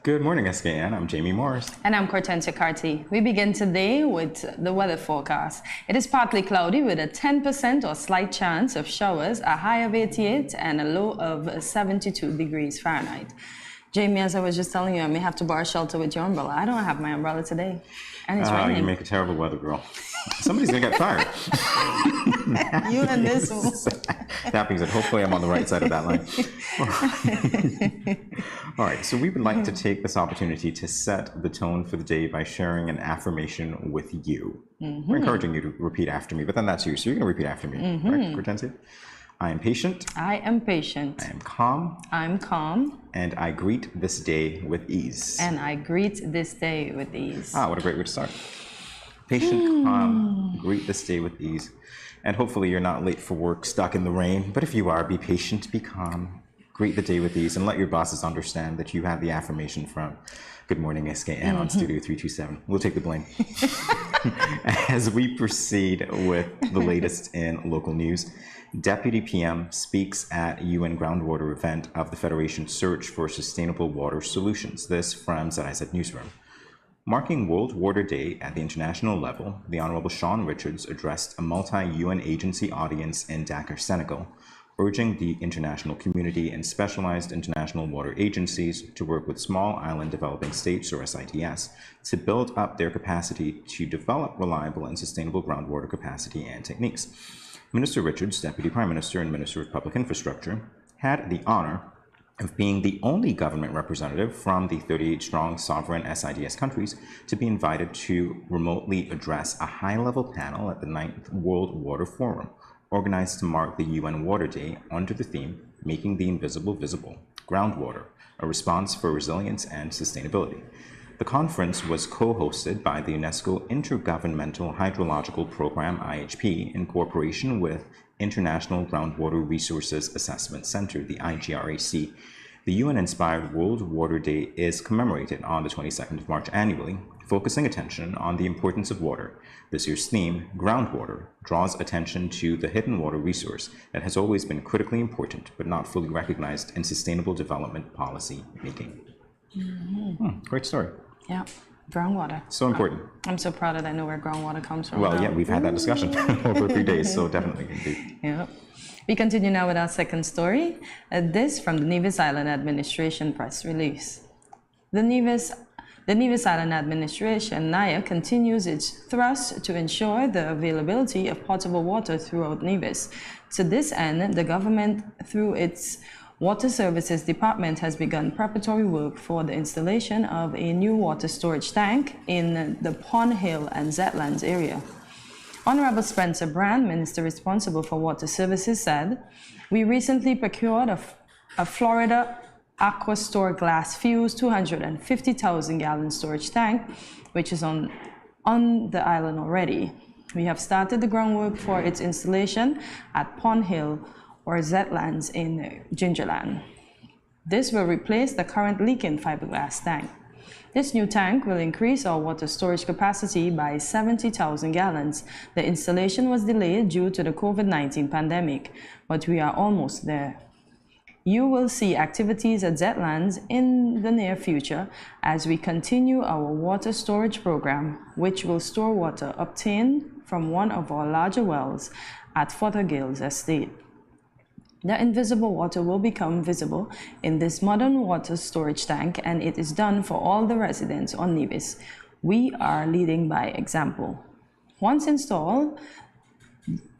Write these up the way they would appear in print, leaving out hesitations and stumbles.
Good morning, SKN. I'm Jamie Morris. And I'm Kortensia. We begin today with the weather forecast. It is partly cloudy with a 10% or slight chance of showers, a high of 88 and a low of 72 degrees Fahrenheit. Jamie, as I was just telling you, I may have to borrow shelter with your umbrella. I don't have my umbrella today, and it's raining. You make a terrible weather girl. Somebody's gonna get fired. You and this one. That being said, hopefully I'm on the right side of that line. All right, so we would like to take this opportunity to set the tone for the day by sharing an affirmation with you. We're encouraging you to repeat after me, but then that's you, so you're gonna repeat after me, right, Kortensia? I am patient. I am patient. I am calm. I'm calm. And I greet this day with ease. And I greet this day with ease. Ah, what a great way to start. Patient, calm, greet this day with ease. And hopefully you're not late for work, stuck in the rain. But if you are, be patient, be calm, greet the day with ease, and let your bosses understand that you have the affirmation from Good Morning SKN on Studio 327. We'll take the blame. As we proceed with the latest in local news, Deputy PM speaks at UN groundwater event of the Federation's Search for Sustainable Water Solutions. This from ZIZ Newsroom. Marking World Water Day at the international level, the Honorable Sean Richards addressed a multi-UN agency audience in Dakar, Senegal, urging the international community and specialized international water agencies to work with small island developing states, or SIDS, to build up their capacity to develop reliable and sustainable groundwater capacity and techniques. Minister Richards, Deputy Prime Minister and Minister of Public Infrastructure, had the honor of being the only government representative from the 38-strong sovereign SIDS countries to be invited to remotely address a high-level panel at the 9th World Water Forum, organized to mark the UN Water Day under the theme, Making the Invisible Visible, Groundwater, a Response for Resilience and Sustainability. The conference was co-hosted by the UNESCO Intergovernmental Hydrological Program, IHP, in cooperation with International Groundwater Resources Assessment Center, the IGRAC. The UN-inspired World Water Day is commemorated on the 22nd of March annually, focusing attention on the importance of water. This year's theme, Groundwater, draws attention to the hidden water resource that has always been critically important but not fully recognized in sustainable development policy making. Great story. Yeah, groundwater. So important. I'm so proud that I know where groundwater comes from. Well, yeah, we've had that discussion over 3 days, so definitely indeed. Yeah. We continue now with our second story. This from the Nevis Island Administration press release. The Nevis Island Administration, NIA, continues its thrust to ensure the availability of potable water throughout Nevis. To this end, the government, through its Water Services Department, has begun preparatory work for the installation of a new water storage tank in the Pond Hill and Zetlands area. Honorable Spencer Brand, Minister responsible for Water Services, said, "We recently procured a Florida Aquastore glass fused 250,000 gallon storage tank, which is on the island already. We have started the groundwork for its installation at Pond Hill or Zetlands in Gingerland. This will replace the current leaking fiberglass tank. This new tank will increase our water storage capacity by 70,000 gallons. The installation was delayed due to the COVID-19 pandemic, but we are almost there. You will see activities at Zetlands in the near future as we continue our water storage program, which will store water obtained from one of our larger wells at Fothergill's estate. The invisible water will become visible in this modern water storage tank, and it is done for all the residents on Nevis. We are leading by example. Once installed,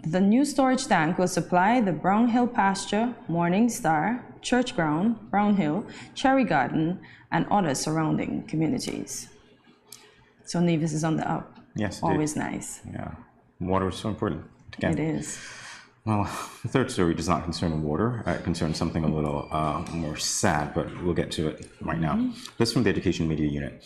the new storage tank will supply the Brown Hill Pasture, Morning Star, Church Ground, Brown Hill, Cherry Garden, and other surrounding communities." So Nevis is on the up. Yes, indeed. Always nice. Yeah, water is so important. Again. It is. Well, the third story does not concern water. It concerns something a little more sad, but we'll get to it right now. This from the Education Media Unit.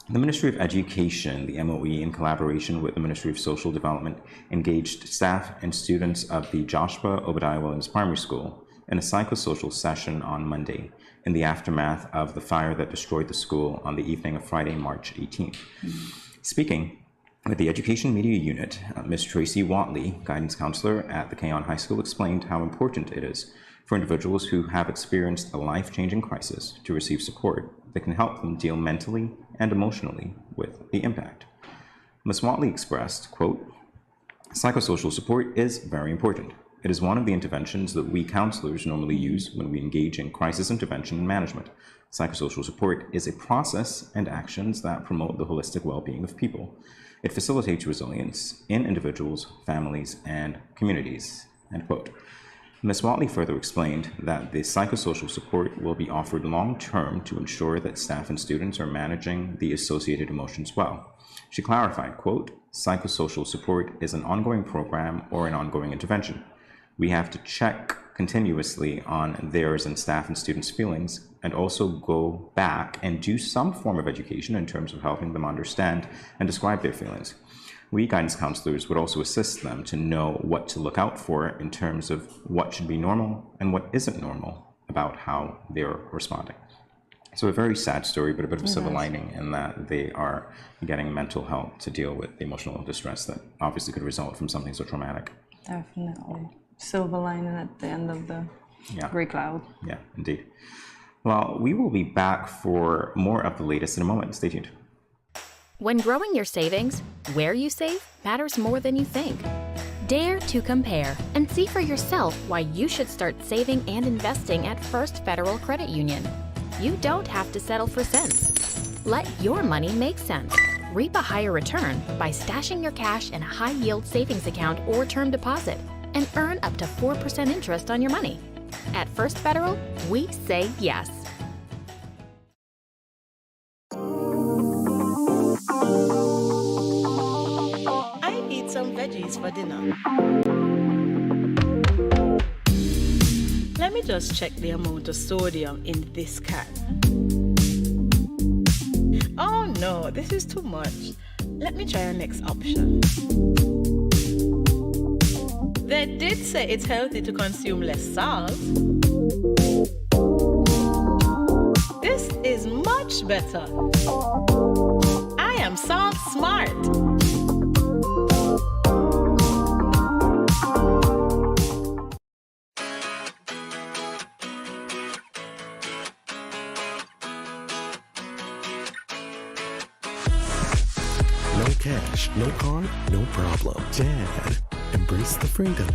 The Ministry of Education, the MOE, in collaboration with the Ministry of Social Development, engaged staff and students of the Joshua Obadiah Williams Primary School in a psychosocial session on Monday in the aftermath of the fire that destroyed the school on the evening of Friday, March 18th. Speaking With the Education Media Unit, Ms. Tracy Watley, guidance counselor at the Keon High School, explained how important it is for individuals who have experienced a life-changing crisis to receive support that can help them deal mentally and emotionally with the impact. Ms. Watley expressed, quote, "Psychosocial support is very important. It is one of the interventions that we counselors normally use when we engage in crisis intervention and management. Psychosocial support is a process and actions that promote the holistic well-being of people. It facilitates resilience in individuals, families, and communities," end quote. Ms. Watley further explained that the psychosocial support will be offered long-term to ensure that staff and students are managing the associated emotions well. She clarified, quote, "Psychosocial support is an ongoing program or an ongoing intervention. We have to check continuously on theirs and staff and students' feelings, and also go back and do some form of education in terms of helping them understand and describe their feelings. We guidance counselors would also assist them to know what to look out for in terms of what should be normal and what isn't normal about how they're responding." So a very sad story, but a bit of a silver lining in that they are getting mental help to deal with the emotional distress that obviously could result from something so traumatic. Definitely. Silver lining at the end of the gray cloud. Yeah, indeed. Well, we will be back for more of the latest in a moment. Stay tuned. When growing your savings, where you save matters more than you think. Dare to compare and see for yourself why you should start saving and investing at First Federal Credit Union. You don't have to settle for cents. Let your money make sense. Reap a higher return by stashing your cash in a high-yield savings account or term deposit and earn up to 4% interest on your money. At First Federal, we say yes. I need some veggies for dinner. Let me just check the amount of sodium in this can. Oh no, this is too much. Let me try our next option. They did say it's healthy to consume less salt. This is much better. I am salt smart. No cash, no card, no problem. Dad, embrace the freedom.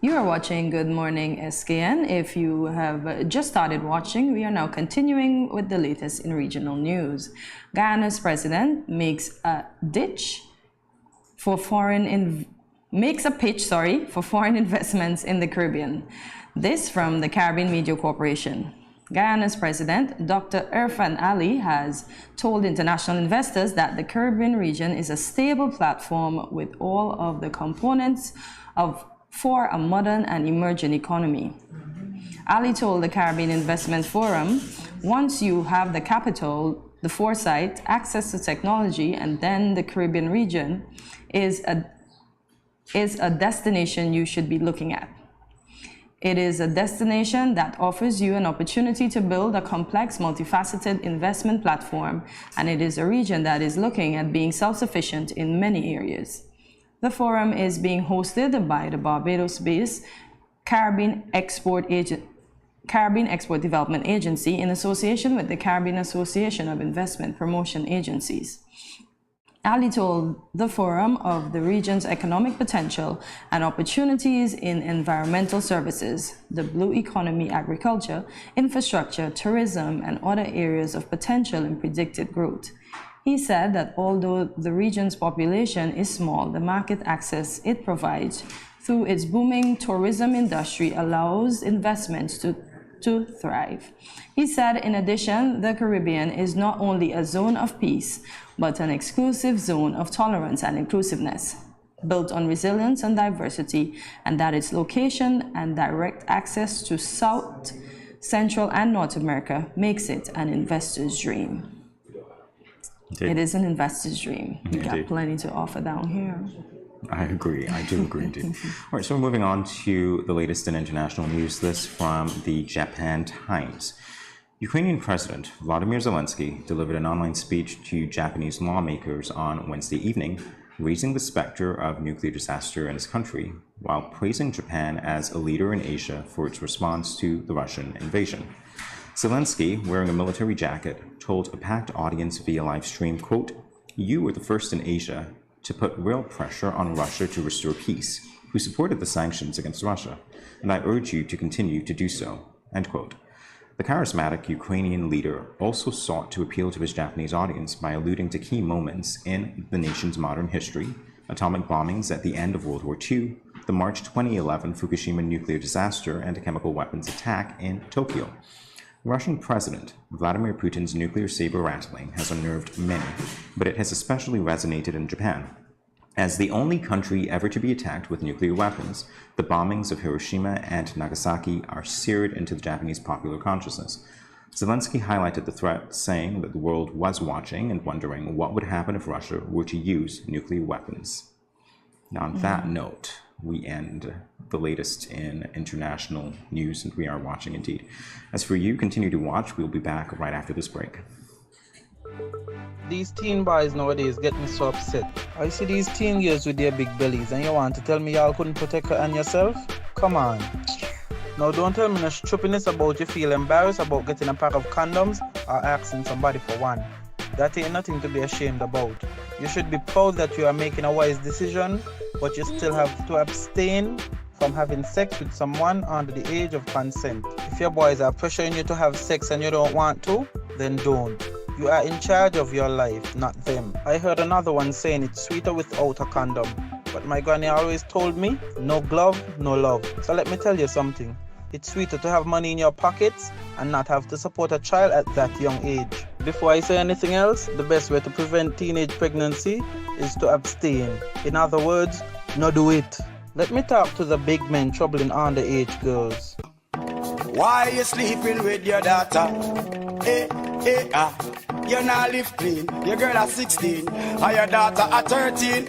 You are watching Good Morning SKN. If you have just started watching, we are now continuing with the latest in regional news. Guyana's president makes a pitch for foreign investments in the Caribbean. This from the Caribbean Media Corporation. Guyana's president, Dr. Irfan Ali, has told international investors that the Caribbean region is a stable platform with all of the components for a modern and emerging economy. Ali told the Caribbean Investment Forum, "Once you have the capital, the foresight, access to technology, and then the Caribbean region is a destination you should be looking at. It is a destination that offers you an opportunity to build a complex, multifaceted investment platform, and it is a region that is looking at being self-sufficient in many areas." The forum is being hosted by the Barbados-based Caribbean Export Development Agency in association with the Caribbean Association of Investment Promotion Agencies. Ali told the forum of the region's economic potential and opportunities in environmental services, the blue economy, agriculture, infrastructure, tourism, and other areas of potential and predicted growth. He said that although the region's population is small, the market access it provides through its booming tourism industry allows investments to thrive. He said, in addition, the Caribbean is not only a zone of peace, but an exclusive zone of tolerance and inclusiveness, built on resilience and diversity, and that its location and direct access to South, Central, and North America makes it an investor's dream. Indeed. It is an investor's dream. We got Indeed. plenty to offer down here. I agree. I do agree, indeed. All right, so we're moving on to the latest in international news. This from the Japan Times. Ukrainian President Vladimir Zelensky delivered an online speech to Japanese lawmakers on Wednesday evening, raising the specter of nuclear disaster in his country, while praising Japan as a leader in Asia for its response to the Russian invasion. Zelensky, wearing a military jacket, told a packed audience via live stream, quote, "You were the first in Asia to put real pressure on Russia to restore peace, who supported the sanctions against Russia, and I urge you to continue to do so," end quote. The charismatic Ukrainian leader also sought to appeal to his Japanese audience by alluding to key moments in the nation's modern history: atomic bombings at the end of World War II, the March 2011 Fukushima nuclear disaster, and a chemical weapons attack in Tokyo. Russian President Vladimir Putin's nuclear saber rattling has unnerved many, but it has especially resonated in Japan. As the only country ever to be attacked with nuclear weapons, the bombings of Hiroshima and Nagasaki are seared into the Japanese popular consciousness. Zelensky highlighted the threat, saying that the world was watching and wondering what would happen if Russia were to use nuclear weapons. Now, on that note, we end the latest in international news, and we are watching indeed. As for you, continue to watch. We'll be back right after this break. These teen boys nowadays get me so upset. I see these teen girls with their big bellies, and you want to tell me y'all couldn't protect her and yourself? Come on. Now don't tell me no stupidness about you feel embarrassed about getting a pack of condoms or asking somebody for one. That ain't nothing to be ashamed about. You should be proud that you are making a wise decision, but you still have to abstain from having sex with someone under the age of consent. If your boys are pressuring you to have sex and you don't want to, then don't. You are in charge of your life, not them. I heard another one saying it's sweeter without a condom. But my granny always told me, no glove, no love. So let me tell you something. It's sweeter to have money in your pockets and not have to support a child at that young age. Before I say anything else, the best way to prevent teenage pregnancy is to abstain. In other words, no do it. Let me talk to the big men troubling underage girls. Why you sleeping with your daughter? You not live clean. Your girl at 16 and your daughter at 13.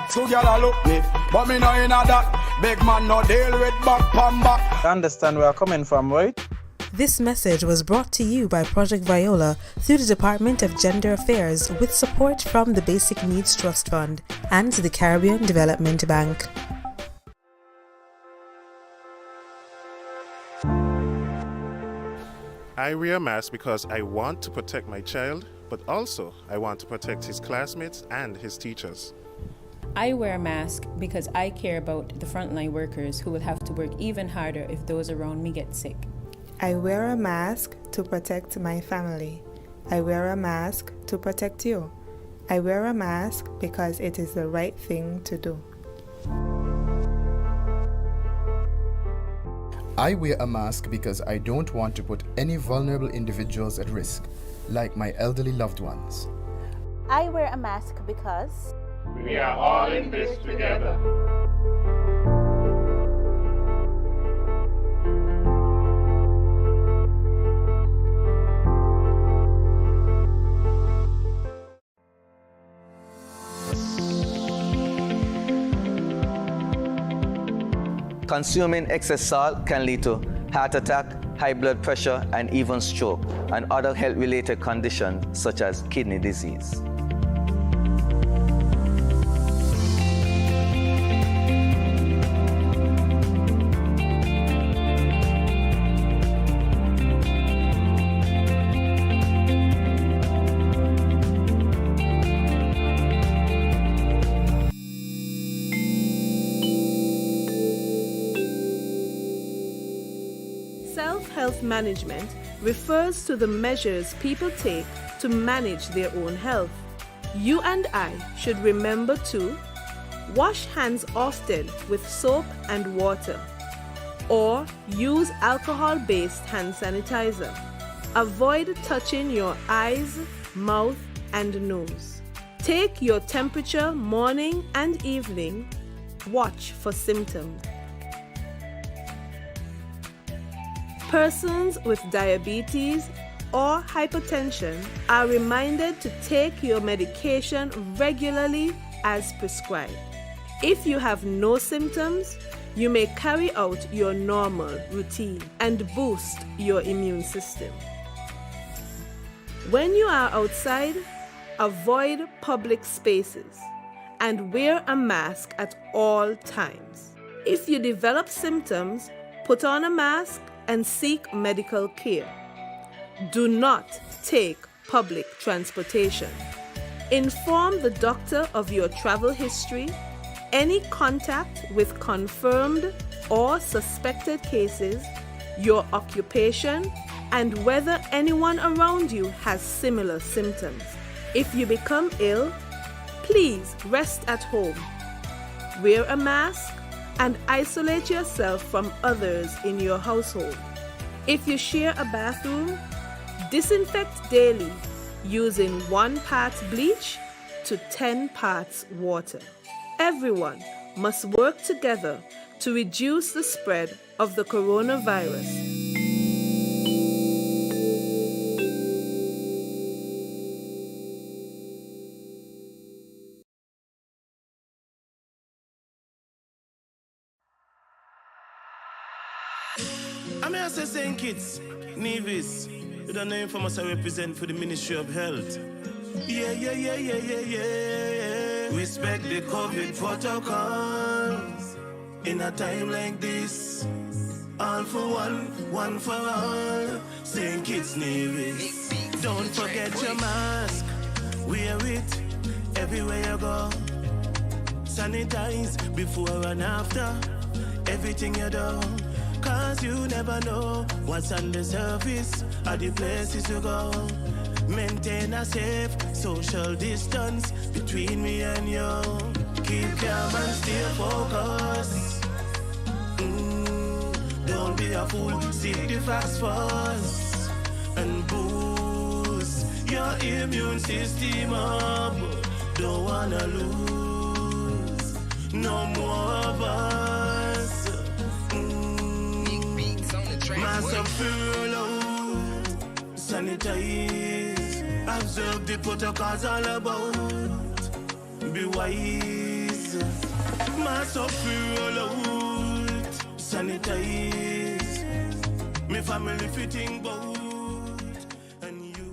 So girl a look me, but me know in that. Big man no deal with back pan back. You understand where I'm coming from, right? This message was brought to you by Project Viola through the Department of Gender Affairs with support from the Basic Needs Trust Fund and the Caribbean Development Bank. I wear a mask because I want to protect my child, but also I want to protect his classmates and his teachers. I wear a mask because I care about the frontline workers who will have to work even harder if those around me get sick. I wear a mask to protect my family. I wear a mask to protect you. I wear a mask because it is the right thing to do. I wear a mask because I don't want to put any vulnerable individuals at risk, like my elderly loved ones. I wear a mask because we are all in this together. Consuming excess salt can lead to heart attack, high blood pressure, and even stroke, and other health-related conditions such as kidney disease. Self-health management refers to the measures people take to manage their own health. You and I should remember to wash hands often with soap and water, or use alcohol-based hand sanitizer. Avoid touching your eyes, mouth, and nose. Take your temperature morning and evening. Watch for symptoms. Persons with diabetes or hypertension are reminded to take your medication regularly as prescribed. If you have no symptoms, you may carry out your normal routine and boost your immune system. When you are outside, avoid public spaces and wear a mask at all times. If you develop symptoms, put on a mask and seek medical care. Do not take public transportation. Inform the doctor of your travel history, any contact with confirmed or suspected cases, your occupation, and whether anyone around you has similar symptoms. If you become ill, please rest at home. Wear a mask and isolate yourself from others in your household. If you share a bathroom, disinfect daily using 1 part bleach to 10 parts water. Everyone must work together to reduce the spread of the coronavirus. I'm here to say kids, Nevis, with the name for us I represent for the Ministry of Health. Yeah. Respect the COVID protocols. In a time like this, all for one for all. Saying kids, Nevis, don't forget your mask. Wear it everywhere you go. Sanitize before and after everything you do. Cause you never know what's on the surface of the places you go. Maintain a safe social distance between me and you. Keep calm and stay focused. Don't be a fool, seek the facts first. And boost your immune system up. Don't wanna lose no more of us. Mask up, sanitize, observe the protocols all about. Be wise, mask up, sanitize, me family fitting boat, and you.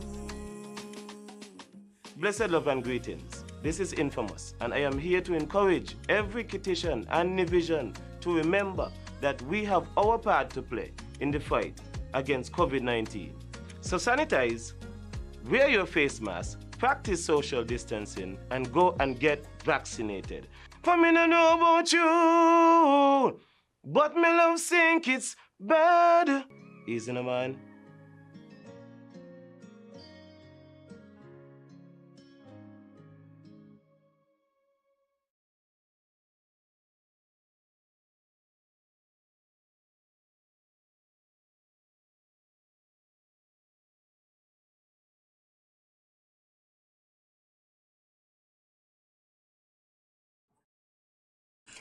Blessed love and greetings. This is Infamous, and I am here to encourage every Kittian and Nivision to remember that we have our part to play in the fight against COVID-19. So sanitize, wear your face mask, practice social distancing, and go and get vaccinated. For me no know about you, but me love think it's bad. Easy no man.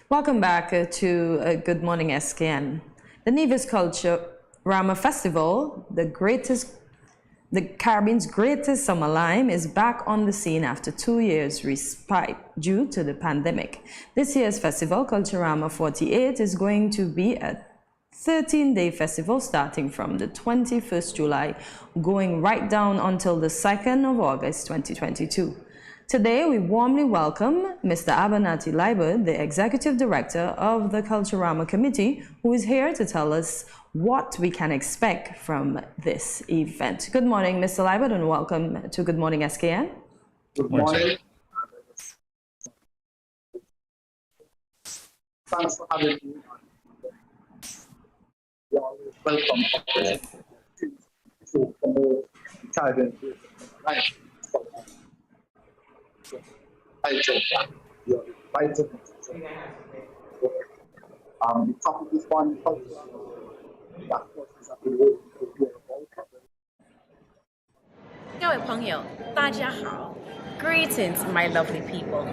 Welcome back to Good Morning SKN. The Nevis Culture Rama Festival, the Caribbean's greatest summer lime, is back on the scene after 2 years respite due to the pandemic. This year's festival, Culturama 48, is going to be a 13-day festival starting from the 21st July, going right down until the 2nd of August 2022. Today, we warmly welcome Mr. Abanati Liber, the Executive Director of the Culturama Committee, who is here to tell us what we can expect from this event. Good morning, Mr. Liber, and welcome to Good Morning SKN. Good morning. Thanks for having me. Welcome to promote Caribbean tourism. The topic is one Greetings, my lovely people.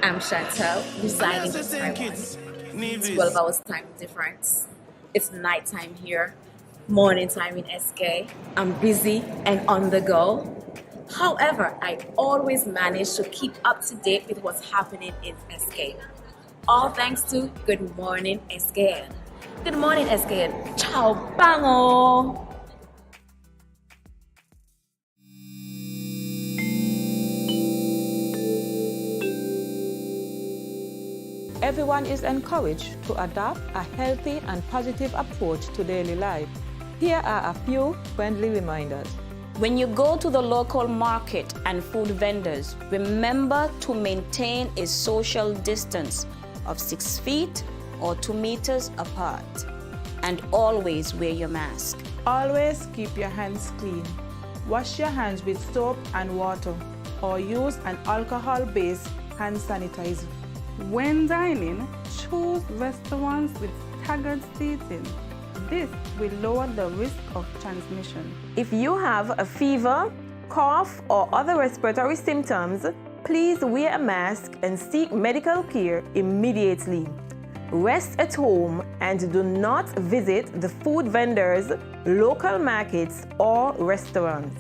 I'm Chantel, residing in Taiwan. 12 hours time difference. It's nighttime here, morning time in SK. I'm busy and on the go. However, I always manage to keep up to date with what's happening in SK. All thanks to Good Morning SKN. Good morning SKN. Ciao, bango! Everyone is encouraged to adopt a healthy and positive approach to daily life. Here are a few friendly reminders. When you go to the local market and food vendors, remember to maintain a social distance of 6 feet or 2 meters apart. And always wear your mask. Always keep your hands clean. Wash your hands with soap and water or use an alcohol-based hand sanitizer. When dining, choose restaurants with staggered seating. This will lower the risk of transmission. If you have a fever, cough, or other respiratory symptoms, please wear a mask and seek medical care immediately. Rest at home and do not visit the food vendors, local markets, or restaurants.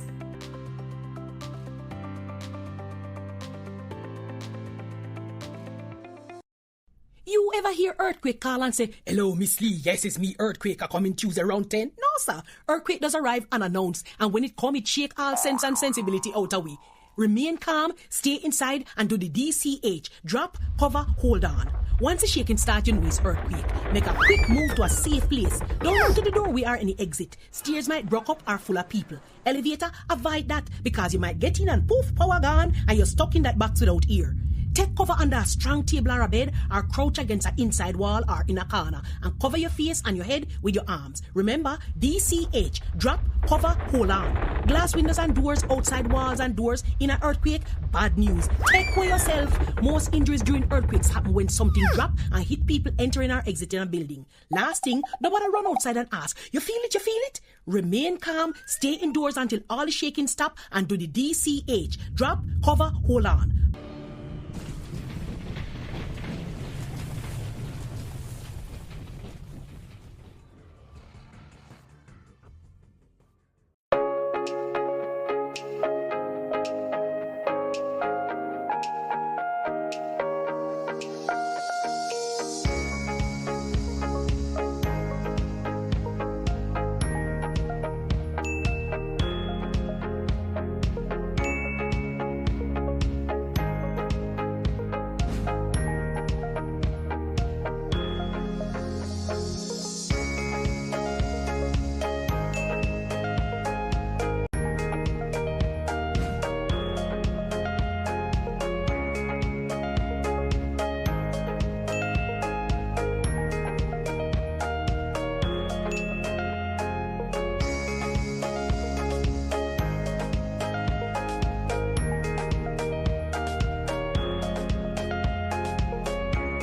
You ever hear Earthquake call and say, "Hello, Miss Lee, yes, it's me, Earthquake, I coming Tuesday around 10? No, sir. Earthquake does arrive unannounced, and when it come, it shake all sense and sensibility out of we. Remain calm, stay inside, and do the DCH. Drop, cover, hold on. Once the shaking starts, you know it's earthquake. Make a quick move to a safe place. Don't run to the door, we are in the exit. Stairs might block up or full of people. Elevator, avoid that, because you might get in and poof, power gone, and you're stuck in that box without ear. Take cover under a strong table or a bed, or crouch against an inside wall or in a corner, and cover your face and your head with your arms. Remember, DCH, drop, cover, hold on. Glass windows and doors, outside walls and doors in an earthquake, bad news. Take care yourself. Most injuries during earthquakes happen when something drop and hit people entering or exiting a building. Last thing, nobody run outside and ask, you feel it, you feel it? Remain calm, stay indoors until all the shaking stop, and do the DCH, drop, cover, hold on.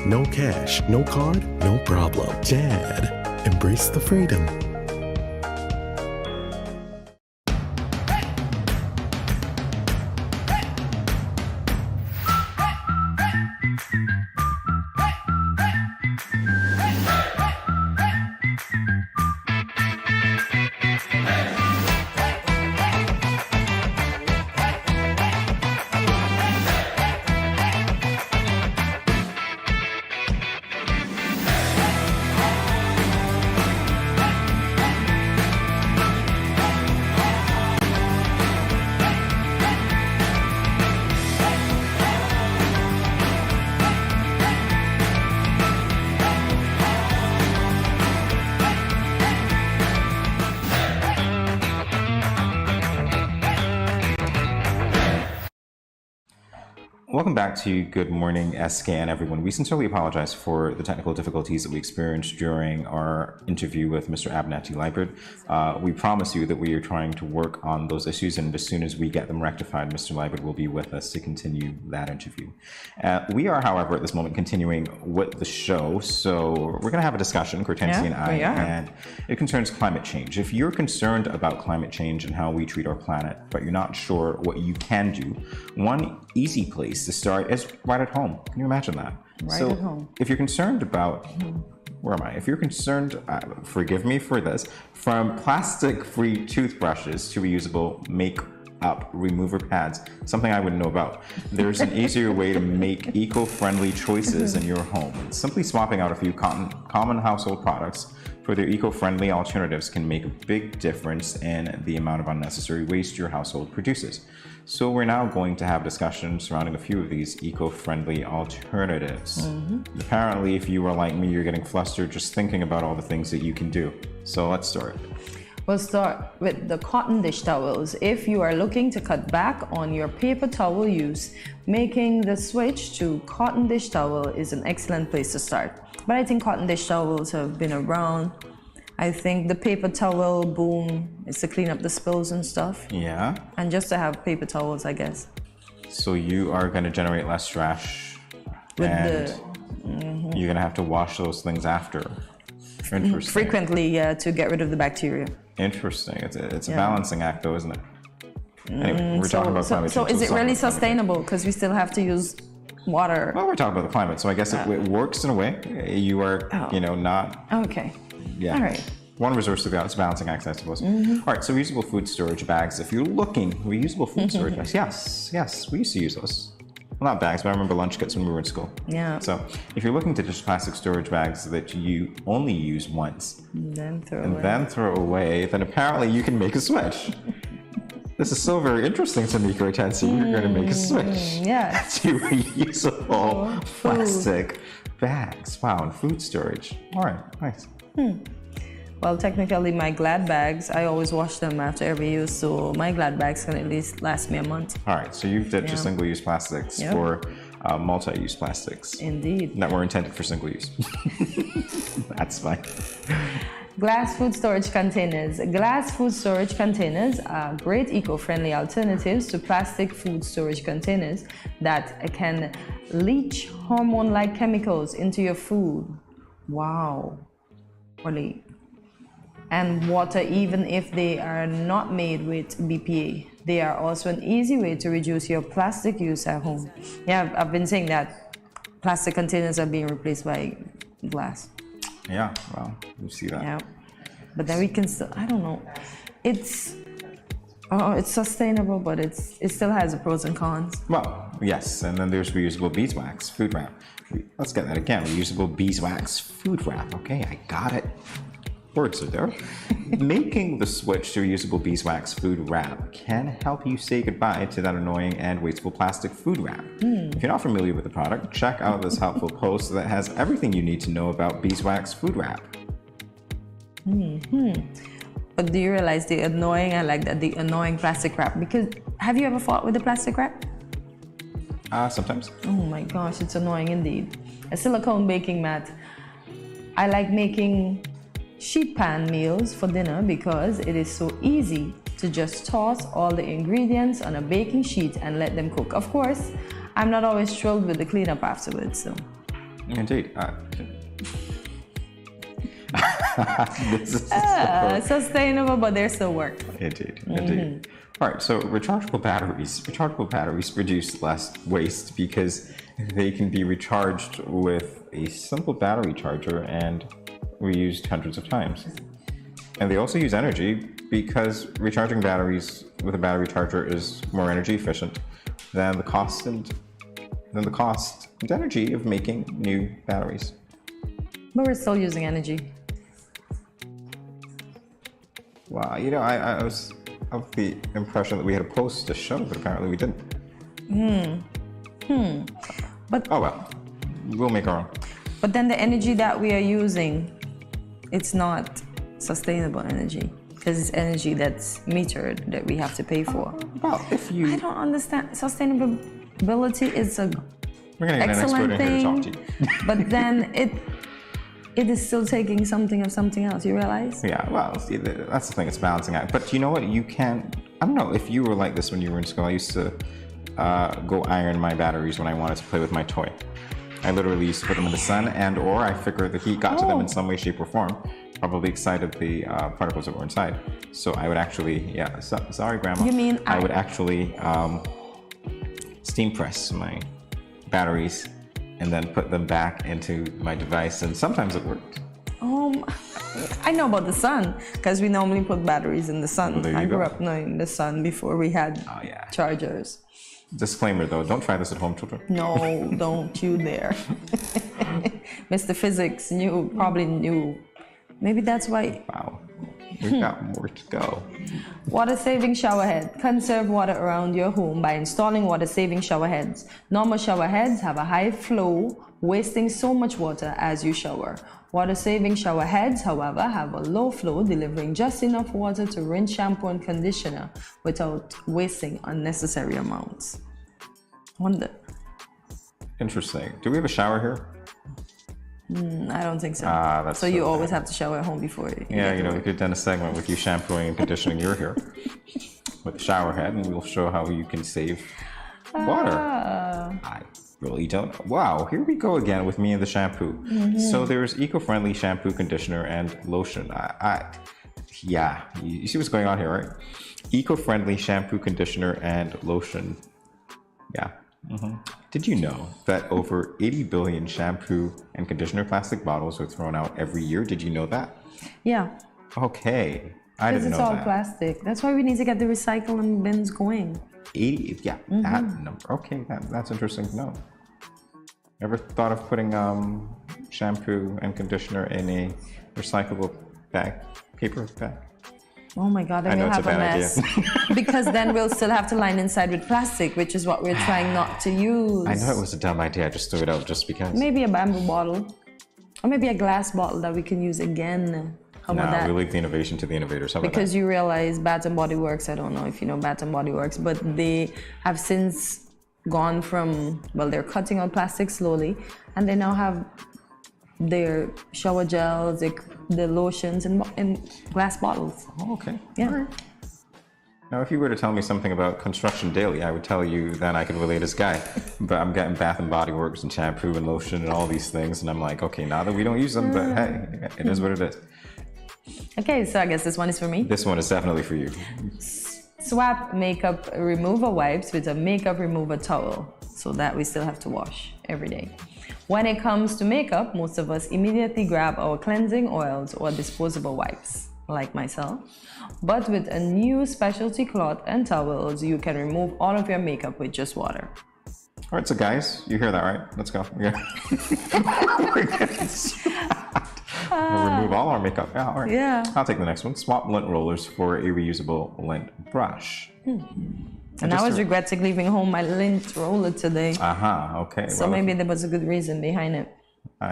No cash, no card, no problem. Dad, embrace the freedom. Welcome back to Good Morning SKN, everyone. We sincerely apologize for the technical difficulties that we experienced during our interview with Mr. Abnati Liebert. We promise you that we are trying to work on those issues, and as soon as we get them rectified, Mr. Liebert will be with us to continue that interview. We are, however, at this moment continuing with the show, so we're going to have a discussion, Kortensia and I, and it concerns climate change. If you're concerned about climate change and how we treat our planet, but you're not sure what you can do, one easy place to start is right at home. Can you imagine that? Right at home. If you're concerned about, where am I? If you're concerned, forgive me for this, from plastic-free toothbrushes to reusable make up remover pads, something I wouldn't know about. There's an easier way to make eco-friendly choices in your home. Simply swapping out a few common household products for their eco-friendly alternatives can make a big difference in the amount of unnecessary waste your household produces. So we're now going to have discussions surrounding a few of these eco-friendly alternatives. Apparently, if you are like me, you're getting flustered just thinking about all the things that you can do. So let's start. We'll start with the cotton dish towels. If you are looking to cut back on your paper towel use, making the switch to cotton dish towel is an excellent place to start. But I think cotton dish towels have been around. I think the paper towel boom is to clean up the spills and stuff. Yeah. And just to have paper towels, I guess. So you are going to generate less trash, and you're going to have to wash those things after. Interesting. Frequently, yeah, to get rid of the bacteria. Interesting. It's a balancing act, though, isn't it? Anyway, we're talking about climate change. So is it really sustainable? Because we still have to use water. Well, we're talking about the climate, so I guess it works in a way. You are, not. Okay. Yeah. All right. One resource to balance balancing acts, I suppose. All right, so reusable food storage bags. If you're looking, reusable food storage bags. Yes, we used to use those. Well, not bags, but I remember lunch kits when we were in school. Yeah. So if you're looking to ditch plastic storage bags that you only use once then throw away, then apparently you can make a switch. This is so very interesting to me, Kortensia. You're going to make a switch to reusable plastic bags. Wow, and food storage. All right, nice. Well, technically, my Glad bags, I always wash them after every use, so my Glad bags can at least last me a month. All right, so you've ditched single-use plastics for multi-use plastics. Indeed. That were intended for single use. That's fine. Glass food storage containers. Glass food storage containers are great eco-friendly alternatives to plastic food storage containers that can leach hormone-like chemicals into your food. Wow. Really. And water, even if they are not made with BPA. They are also an easy way to reduce your plastic use at home. Yeah, I've been saying that plastic containers are being replaced by glass. Yeah, well, you see that. Yeah, but then we can still, I don't know. It's sustainable, but it still has the pros and cons. Well, yes, and then there's reusable beeswax food wrap. Let's get that again. Reusable beeswax food wrap. Okay, I got it. Words are there. Making the switch to reusable beeswax food wrap can help you say goodbye to that annoying and wasteful plastic food wrap. If you're not familiar with the product, check out this helpful post that has everything you need to know about beeswax food wrap. But do you realize the annoying, I like that, the annoying plastic wrap? Because have you ever fought with the plastic wrap? Sometimes. Oh my gosh, it's annoying indeed. A silicone baking mat. I like making sheet pan meals for dinner because it is so easy to just toss all the ingredients on a baking sheet and let them cook. Of course, I'm not always thrilled with the cleanup afterwards. So. Indeed. This is sustainable, but they're still work. Indeed. All right, so rechargeable batteries produce less waste because they can be recharged with a simple battery charger and reused hundreds of times. And they also use energy because recharging batteries with a battery charger is more energy efficient than the cost and energy of making new batteries. But we're still using energy. Wow, I was of the impression that we had a post to show, but apparently we didn't. But oh well, we'll make our own. But then the energy that we are using, it's not sustainable energy because it's energy that's metered that we have to pay for. Well, I don't understand. Sustainability is a We're gonna get excellent an expert in here to talk to you. But then it is still taking something of something else, you realize? Yeah, well, see, that's the thing, it's balancing act. But you know what, I don't know if you were like this when you were in school. I used to go iron my batteries when I wanted to play with my toy. I literally used to put them in the sun or I figured the heat got to them in some way, shape, or form, probably excited the particles that were inside. So I would actually, sorry, Grandma. You mean I would actually steam press my batteries and then put them back into my device, and sometimes it worked. I know about the sun because we normally put batteries in the sun. Well, I grew up knowing the sun before we had chargers. Disclaimer though, don't try this at home, children. No, don't you dare. Mr. Physics probably knew. Maybe that's why. Wow. We've got more to go. Water-saving shower head. Conserve water around your home by installing water-saving shower heads. Normal shower heads have a high flow, wasting so much water as you shower. Water-saving shower heads, however, have a low flow, delivering just enough water to rinse shampoo and conditioner without wasting unnecessary amounts. Wonder. Interesting. Do we have a shower here? I don't think so. That's so you always have to shower at home before you we could have done a segment with you shampooing and conditioning your hair with the shower head, and we'll show how you can save water. I really don't. Wow, here we go again with me and the shampoo. So there's eco-friendly shampoo, conditioner, and lotion. You see what's going on here, right? Eco-friendly shampoo, conditioner, and lotion. Yeah. Did you know that over 80 billion shampoo and conditioner plastic bottles are thrown out every year? Did you know that? Yeah. Okay. I didn't know that. Because it's all plastic. That's why we need to get the recycling bins going. 80, that number. Okay, that's interesting to know. Ever thought of putting shampoo and conditioner in a recyclable bag, paper bag? Oh my God, then we'll have a mess. Because then we'll still have to line inside with plastic, which is what we're trying not to use. I know it was a dumb idea. I just threw it out just because. Maybe a bamboo bottle. Or maybe a glass bottle that we can use again. How about that? We leave the innovation to the innovators. How about because that? you realize Bath & Body Works, I don't know if you know Bath & Body Works, but they have since gone from, they're cutting out plastic slowly, and they now have their shower gels, the lotions in glass bottles. Oh, okay. Yeah. All right. Now, if you were to tell me something about Construction Daily, I would tell you then I could relate as guy. But I'm getting Bath & Body Works and shampoo and lotion and all these things, and I'm like, okay, now that we don't use them, but hey, it is what it is. Okay, so I guess this one is for me. This one is definitely for you. Swap makeup remover wipes with a makeup remover towel so that we still have to wash every day. When it comes to makeup, most of us immediately grab our cleansing oils or disposable wipes, like myself. But with a new specialty cloth and towels, you can remove all of your makeup with just water. All right, so guys, you hear that, right? Let's go. We'll remove all our makeup. Yeah, all right. Yeah. I'll take the next one. Swap lint rollers for a reusable lint brush. And I was regretting leaving home my lint roller today. Okay. So maybe there was a good reason behind it.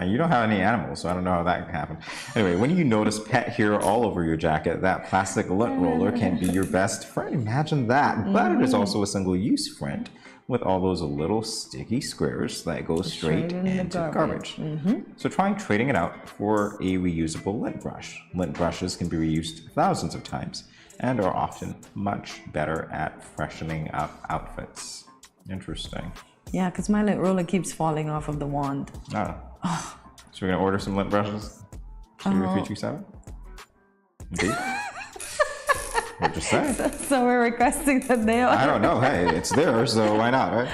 You don't have any animals, so I don't know how that can happen. Anyway, when you notice pet hair all over your jacket, that plastic lint roller can be your best friend. Imagine that. But it is also a single-use friend with all those little sticky squares that go straight into garbage. So try trading it out for a reusable lint brush. Lint brushes can be reused thousands of times and are often much better at freshening up outfits. Interesting. Yeah, because my lint roller keeps falling off of the wand. So we're gonna order some lint brushes? 327? Indeed. We're just saying. So we're requesting that they are. I don't know. Hey, it's theirs, so why not, right?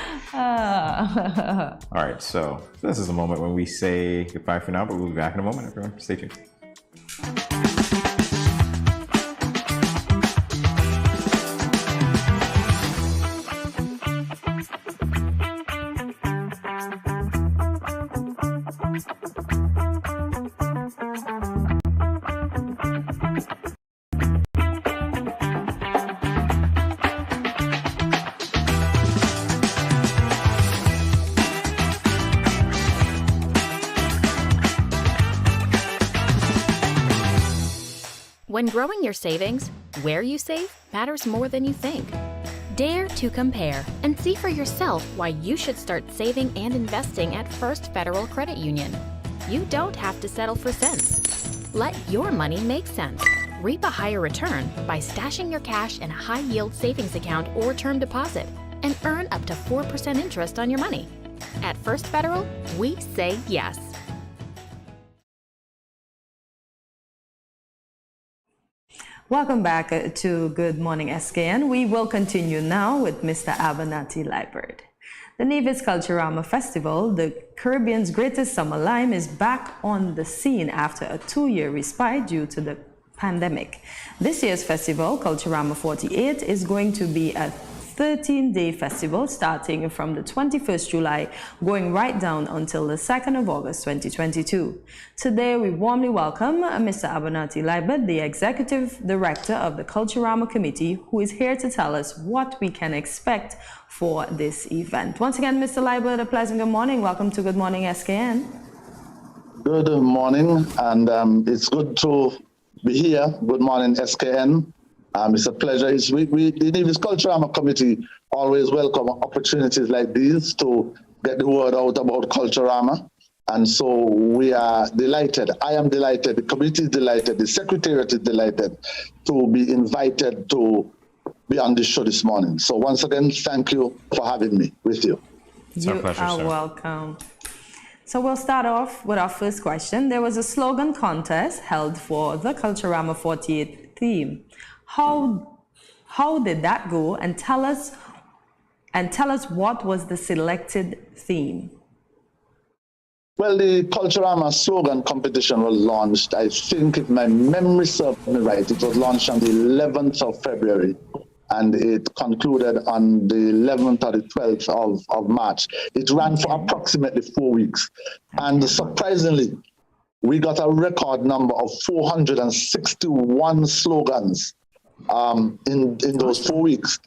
All right, so this is a moment when we say goodbye for now, but we'll be back in a moment, everyone. Stay tuned. When growing your savings, where you save matters more than you think. Dare to compare and see for yourself why you should start saving and investing at First Federal Credit Union. You don't have to settle for cents. Let your money make sense. Reap a higher return by stashing your cash in a high-yield savings account or term deposit and earn up to 4% interest on your money. At First Federal, we say yes. Welcome back to Good Morning SKN. We will continue now with Mr. Abernathy Lippert. The Nevis Culturama Festival, the Caribbean's greatest summer lime, is back on the scene after a 2-year respite due to the pandemic. This year's festival, Culturama 48, is going to be a 13-day festival starting from the 21st July, going right down until the 2nd of August 2022. Today, we warmly welcome Mr. Abernathy Liebert, the Executive Director of the Culturama Committee, who is here to tell us what we can expect for this event. Once again, Mr. Liebert, a pleasant good morning. Welcome to Good Morning SKN. Good morning, and it's good to be here. Good morning, SKN. It's a pleasure. The Nevis Culturama Committee always welcome opportunities like these to get the word out about Culturama. And so we are delighted. I am delighted. The committee is delighted. The Secretariat is delighted to be invited to be on this show this morning. So once again, thank you for having me with you. You are welcome. So we'll start off with our first question. There was a slogan contest held for the Culturama 48 theme. How did that go? And tell us what was the selected theme? Well, the Culturama slogan competition was launched, I think if my memory serves me right, it was launched on the 11th of February. And it concluded on the 11th or the 12th of March. It ran for approximately 4 weeks. And surprisingly, we got a record number of 461 slogans in those 4 weeks.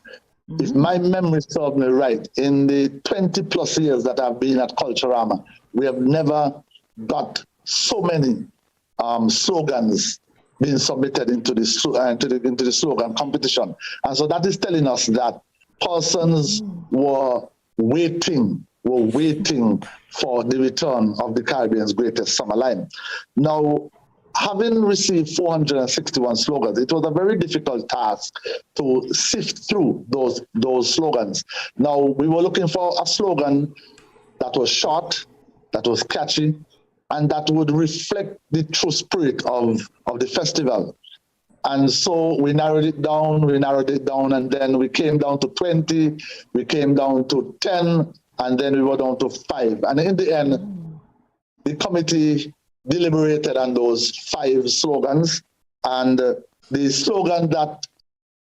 If my memory serves me right, in the 20 plus years that I've been at Culturama, we have never got so many slogans being submitted into the slogan competition. And so that is telling us that persons were waiting for the return of the Caribbean's greatest summer lime. Now, having received 461 slogans, it was a very difficult task to sift through those slogans. Now, we were looking for a slogan that was short, that was catchy, and that would reflect the true spirit of the festival. And so we narrowed it down, and then we came down to 20, we came down to 10, and then we were down to 5. And in the end, the committee deliberated on those 5 slogans, and the slogan that,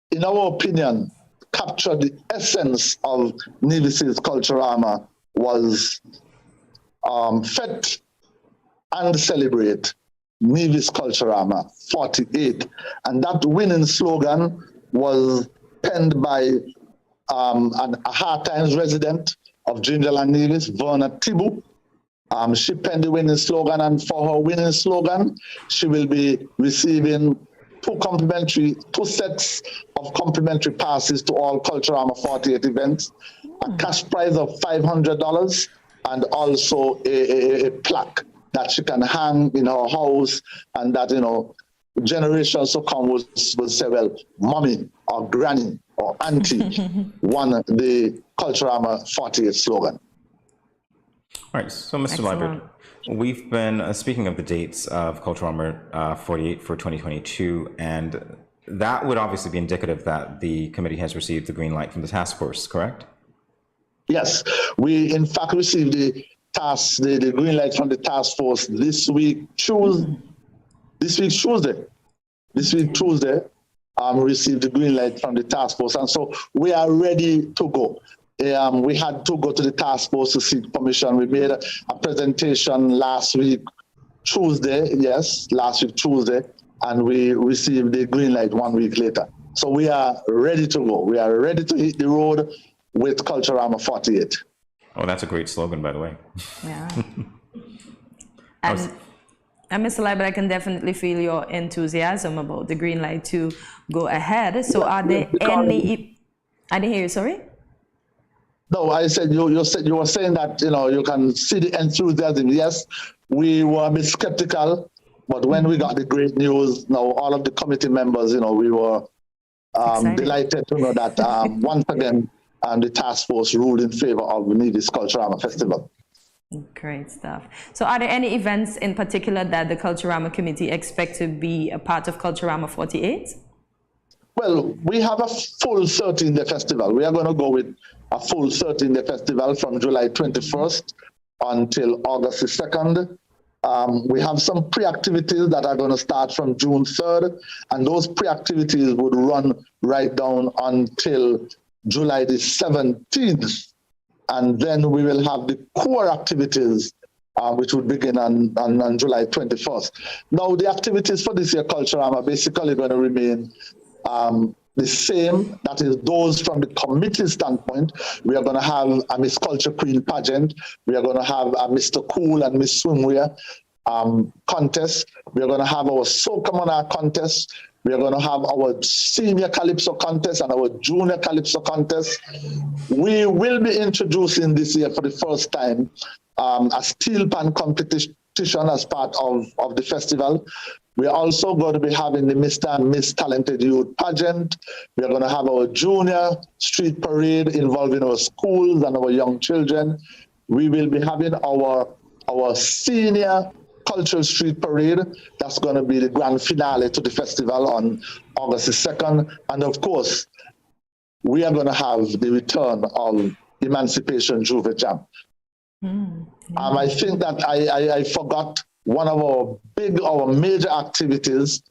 in our opinion, captured the essence of Nevis's Culturama was Fet and Celebrate Nevis Culturama 48. And that winning slogan was penned by a Hard Times resident of Gingerland Nevis, Verna Tibu. She penned the winning slogan, and for her winning slogan, she will be receiving 2 sets of complimentary passes to all Culturama 48 events, a cash prize of $500, and also a plaque that she can hang in her house, and that, generations to come will say, well, mommy or granny or auntie won the Culturama 48 slogan. All right, so Mr. Liebert, we've been speaking of the dates of Culturama 48 for 2022, and that would obviously be indicative that the committee has received the green light from the task force, correct? Yes, we in fact received the green light from the task force this week Tuesday. We received the green light from the task force, and so we are ready to go. We had to go to the task force to seek permission. We made a presentation last week Tuesday, and we received the green light 1 week later. So we are ready to go. We are ready to hit the road with Culturama 48. Oh, that's a great slogan, by the way. Yeah. And Mr. Liebert, I can definitely feel your enthusiasm about the green light to go ahead. So are there any... I didn't hear you, sorry? No, I said you were saying that, you can see the enthusiasm. Yes, we were a bit skeptical, but when we got the great news, now all of the committee members, we were delighted to know that once again, the task force ruled in favor of Nevis Culturama Festival. Great stuff. So are there any events in particular that the Culturama Committee expect to be a part of Culturama 48? Well, we have a full 13-day festival. We are going to go with a full 13-day festival from July 21st until August 2nd. We have some pre-activities that are going to start from June 3rd, and those pre-activities would run right down until July the 17th. And then we will have the core activities, which would begin on July 21st. Now, the activities for this year Culturama are basically going to remain the same. That is, those from the committee standpoint. We are going to have a Miss Culture Queen pageant. We are going to have a Mr. Cool and Miss Swimwear contest. We are going to have our Soca Monarch contest. We are going to have our Senior Calypso contest and our Junior Calypso contest. We will be introducing this year for the first time a steel pan competition as part of the festival. We are also going to be having the Mr. and Miss Talented Youth pageant. We are going to have our junior street parade involving our schools and our young children. We will be having our senior cultural street parade. That's going to be the grand finale to the festival on August the 2nd. And of course, we are going to have the return of Emancipation Juve Jam. I think that I forgot one of our major activities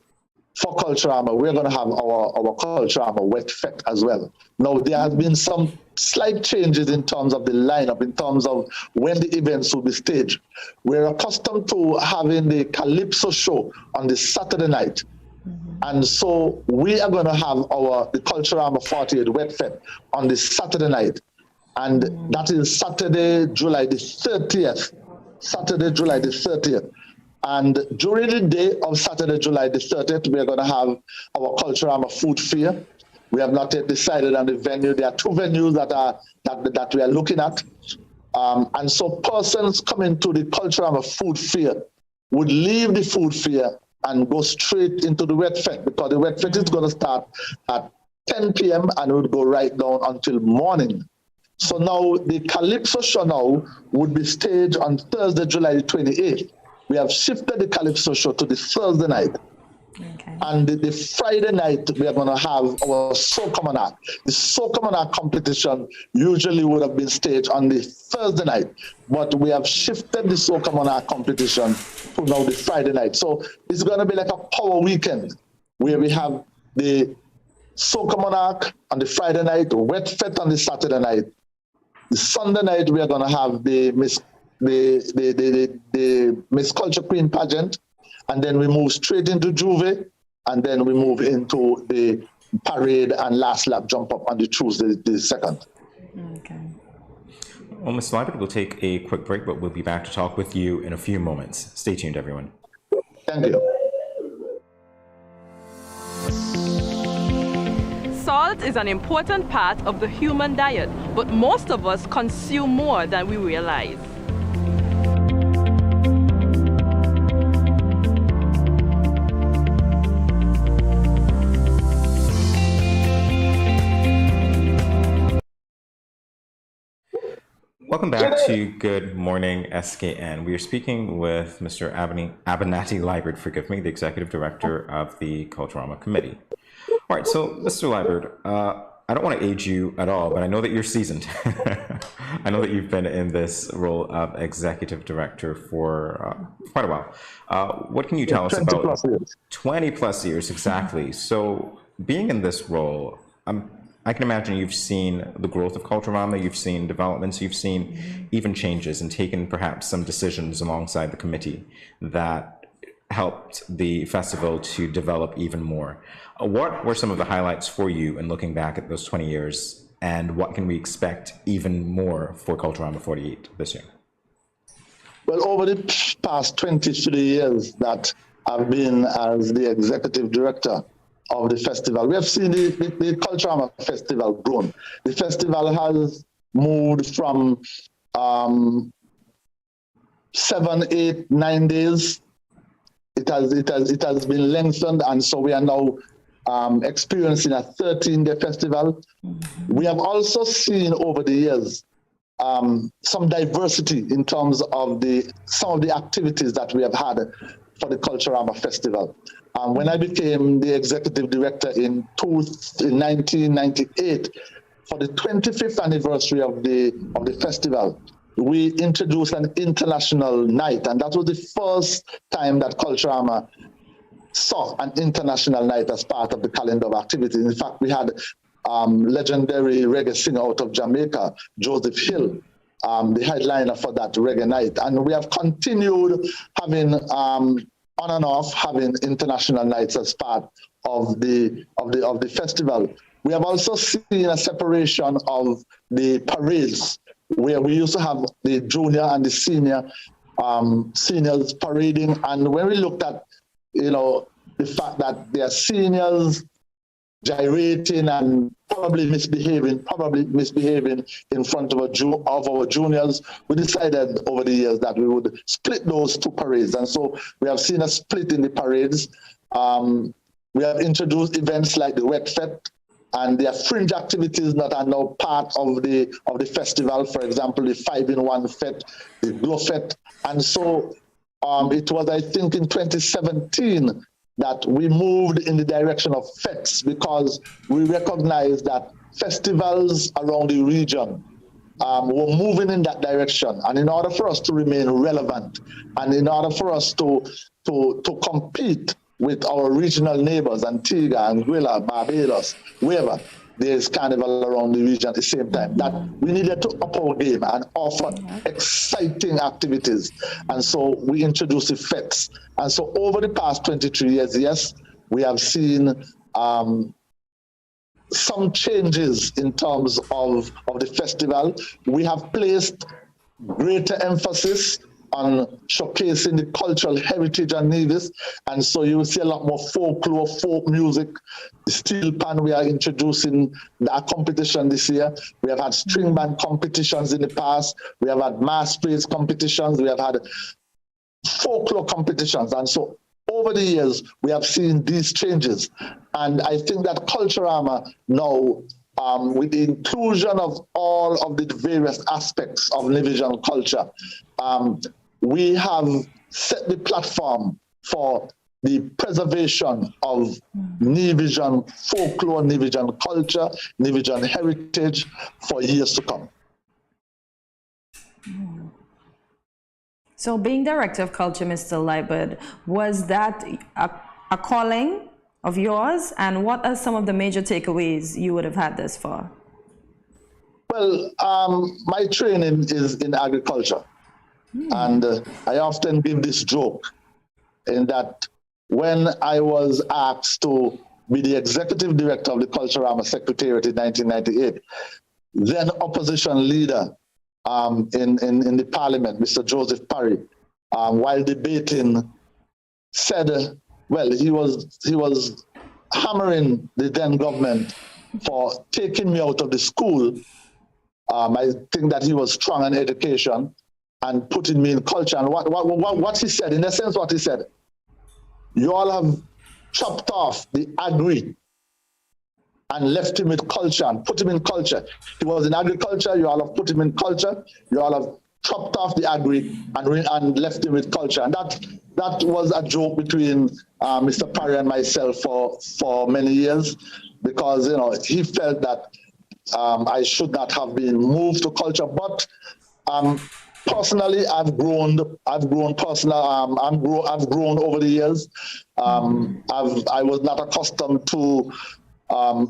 for Culturama. We're going to have our Culturama Wet Fete as well. Now, there has been some slight changes in terms of the lineup, in terms of when the events will be staged. We're accustomed to having the Calypso show on the Saturday night. And so we are going to have the Culturama 48 Wet Fete on the Saturday night. And that is Saturday, July the 30th. Saturday, July the 30th. And during the day of Saturday, July the 30th, we are going to have our Culturama food fair. We have not yet decided on the venue. There are two venues that we are looking at. And so persons coming to the Culturama food fair would leave the food fair and go straight into the Wet Fete, because the Wet Fete is going to start at 10 p.m. and it would go right down until morning. So now the Calypso show now would be staged on Thursday, July 28th. We have shifted the Calypso show to the Thursday night. Okay. And the Friday night, we are going to have our Soca Monarch. The Soca Monarch competition usually would have been staged on the Thursday night, but we have shifted the Soca Monarch competition to now the Friday night. So it's going to be like a power weekend where we have the Soca Monarch on the Friday night, Wet Fete on the Saturday night. The Sunday night, we are going to have the Miss Culture Queen pageant, and then we move straight into Juve, and then we move into the parade and last lap jump up on the Tuesday, the 2nd. Okay. Well, Ms. Liebert, we'll take a quick break, but we'll be back to talk with you in a few moments. Stay tuned, everyone. Thank you. Salt is an important part of the human diet, but most of us consume more than we realize. Welcome back to Good Morning SKN. We are speaking with Mr. Abernathy Liebert, the Executive Director of the Culturama Committee. All right, so Mr. Liebert, I don't want to age you at all, but I know that you're seasoned. I know that you've been in this role of Executive Director for quite a while. What can you tell us about 20 plus years? 20 plus years, exactly. So being in this role, I can imagine you've seen the growth of Culturama, you've seen developments, you've seen even changes and taken perhaps some decisions alongside the committee that helped the festival to develop even more. What were some of the highlights for you in looking back at those 20 years, and what can we expect even more for Culturama 48 this year? Well, over the past 23 years that I've been as the Executive Director of the festival, we have seen the Culturama Festival grown. The festival has moved from 7, 8, 9 days. It has been lengthened, and so we are now experiencing a 13-day festival. We have also seen over the years some diversity in terms of some of the activities that we have had for the Culturama Festival. When I became the executive director in 1998, for the 25th anniversary of the festival, we introduced an international night, and that was the first time that Culturama saw an international night as part of the calendar of activities. In fact, we had legendary reggae singer out of Jamaica, Joseph Hill, the headliner for that reggae night. And we have continued having, on and off, having international nights as part of the festival. We have also seen a separation of the parades, where we used to have the junior and the seniors parading. And when we looked at, the fact that there are seniors gyrating and probably misbehaving in front of our juniors, we decided over the years that we would split those two parades. And so we have seen a split in the parades. We have introduced events like the Wet Fete, and there are fringe activities that are now part of the festival. For example, the 5-in-1 Fete, the Glow Fete. And so it was, I think, in 2017 that we moved in the direction of fetes, because we recognized that festivals around the region were moving in that direction. And in order for us to remain relevant, and in order for us to compete with our regional neighbors, Antigua, Anguilla, Barbados, wherever there's carnival around the region at the same time, that we needed to up our game and offer exciting activities. And so we introduced the fetes. And so over the past 23 years, yes, we have seen some changes in terms of the festival. We have placed greater emphasis on showcasing the cultural heritage of Nevis, and so you will see a lot more folklore, folk music. The steel pan, we are introducing a competition this year. We have had string band competitions in the past. We have had masquerades competitions. We have had folklore competitions, and so over the years we have seen these changes. And I think that Culturama now, with the inclusion of all of the various aspects of Nevisian culture, we have set the platform for the preservation of Nevisian folklore, Nevisian culture, Nevisian heritage for years to come. So being Director of Culture, Mr. Lightbird, was that a calling of yours? And what are some of the major takeaways you would have had thus far? Well, my training is in agriculture. And I often give this joke in that when I was asked to be the executive director of the Culturama Secretariat in 1998, then opposition leader in the parliament, Mr. Joseph Parry, while debating, said, well, he was hammering the then government for taking me out of the school. I think that he was strong on education, and putting me in culture. And what he said, in essence, what he said, you all have chopped off the agri and left him with culture and put him in culture. He was in agriculture, you all have put him in culture, you all have chopped off the agri and left him with culture. And that was a joke between Mr. Parry and myself for many years, because he felt that I should not have been moved to culture. But personally, I've grown over the years. I was not accustomed to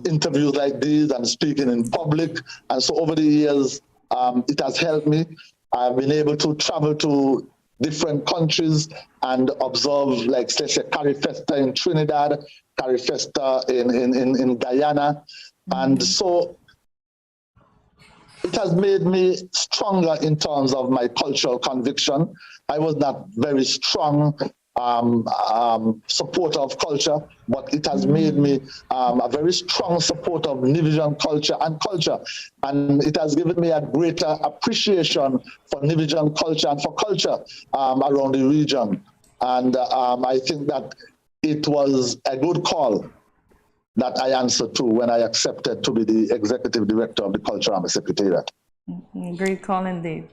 interviews like these and speaking in public, and so over the years, it has helped me. I've been able to travel to different countries and observe, like, let's say, Carifesta in Trinidad, Carifesta in Guyana, and so it has made me stronger in terms of my cultural conviction. I was not very strong supporter of culture, but it has made me a very strong supporter of Nevisian culture, and it has given me a greater appreciation for Nevisian culture and for culture around the region. And I think that it was a good call that I answered to when I accepted to be the executive director of the Culturama Secretariat. Great call indeed.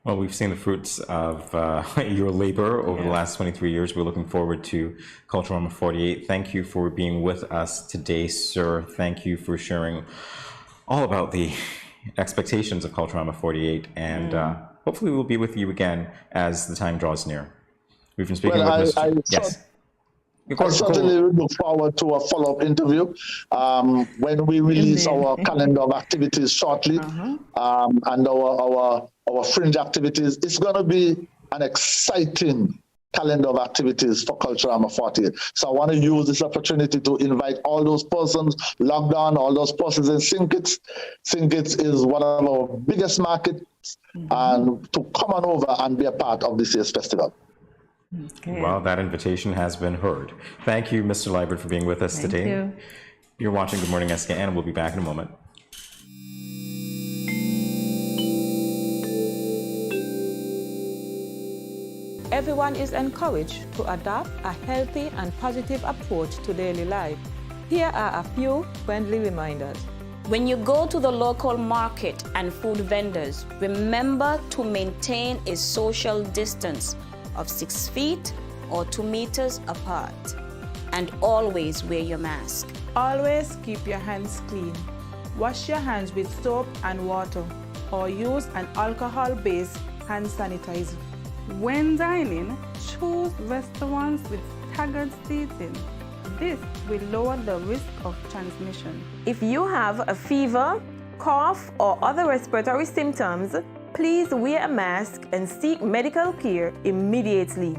Well, we've seen the fruits of your labor over the last 23 years. We're looking forward to Culturama 48. Thank you for being with us today, sir. Thank you for sharing all about the expectations of Culturama 48. And hopefully we'll be with you again as the time draws near. We've been speaking with Mr. Yes. I certainly look forward to a follow-up interview when we release our calendar of activities shortly and our fringe activities. It's going to be an exciting calendar of activities for Culturama 48. So I want to use this opportunity to invite all those persons logged on, all those persons in St. Kitts is one of our biggest markets, and to come on over and be a part of this year's festival. Okay. Well, that invitation has been heard. Thank you, Mr. Liebert, for being with us today. You. You're watching Good Morning SKN, and we'll be back in a moment. Everyone is encouraged to adopt a healthy and positive approach to daily life. Here are a few friendly reminders. When you go to the local market and food vendors, remember to maintain a social distance of 6 feet or 2 meters apart, and always wear your mask. Always keep your hands clean. Wash your hands with soap and water, or use an alcohol-based hand sanitizer. When dining, choose restaurants with staggered seating. This will lower the risk of transmission. If you have a fever, cough, or other respiratory symptoms, please wear a mask and seek medical care immediately.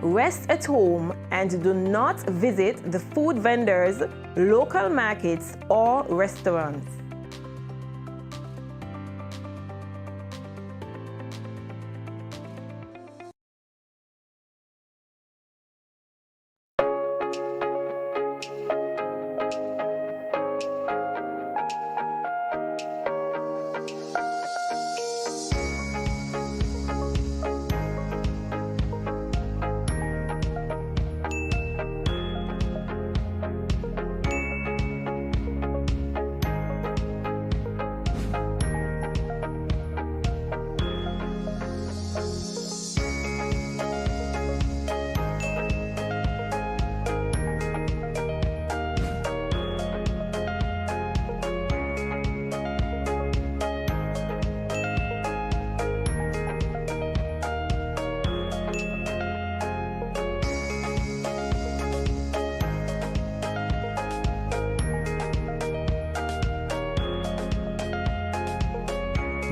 Rest at home and do not visit the food vendors, local markets, or restaurants.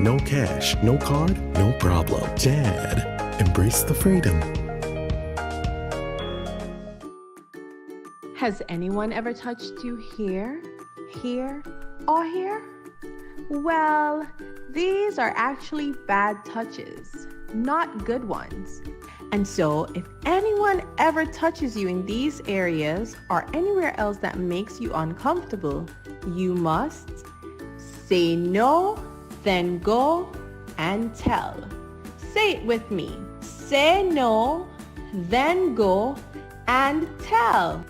No cash, no card, no problem. Dad, embrace the freedom. Has anyone ever touched you here, here, or here? Well, these are actually bad touches, not good ones. And so, if anyone ever touches you in these areas or anywhere else that makes you uncomfortable, you must say no, then go and tell. Say it with me. Say no, then go and tell.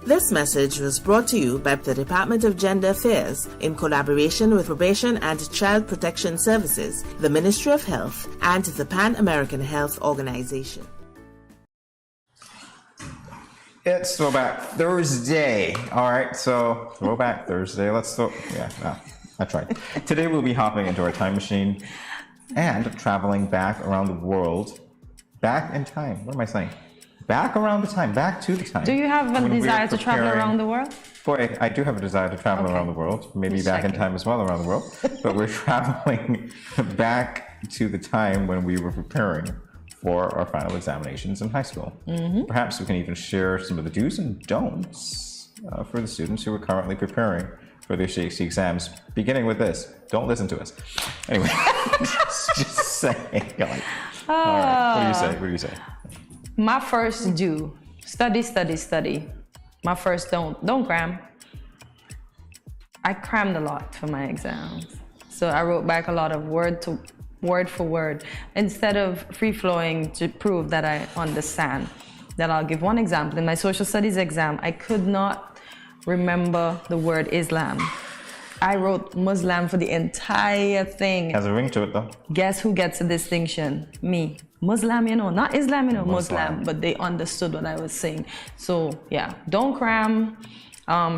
This message was brought to you by the Department of Gender Affairs in collaboration with Probation and Child Protection Services, the Ministry of Health, and the Pan American Health Organization. It's Throwback Thursday. All right, so Throwback Thursday. I tried. Today we'll be hopping into our time machine and traveling back around the world. Back in time. What am I saying? Back around the time. Back to the time. Do you have a desire to travel around the world? Boy, I do have a desire to travel around the world. Maybe back in time as well around the world. But we're traveling back to the time when we were preparing for our final examinations in high school. Perhaps we can even share some of the do's and don'ts for the students who are currently preparing for their CHC exams, beginning with this. Don't listen to us. Anyway, just saying. All right, what do you say? My first do, study. My first don't cram. I crammed a lot for my exams. So I wrote back a lot of word for word, instead of free-flowing to prove that I understand. That I'll give one example. In my social studies exam, I could not remember the word Islam. I wrote Muslim for the entire thing. Has a ring to it though. Guess who gets a distinction? Me. Muslim, you know, not Islam, you know, Muslim, but they understood what I was saying. So yeah, don't cram,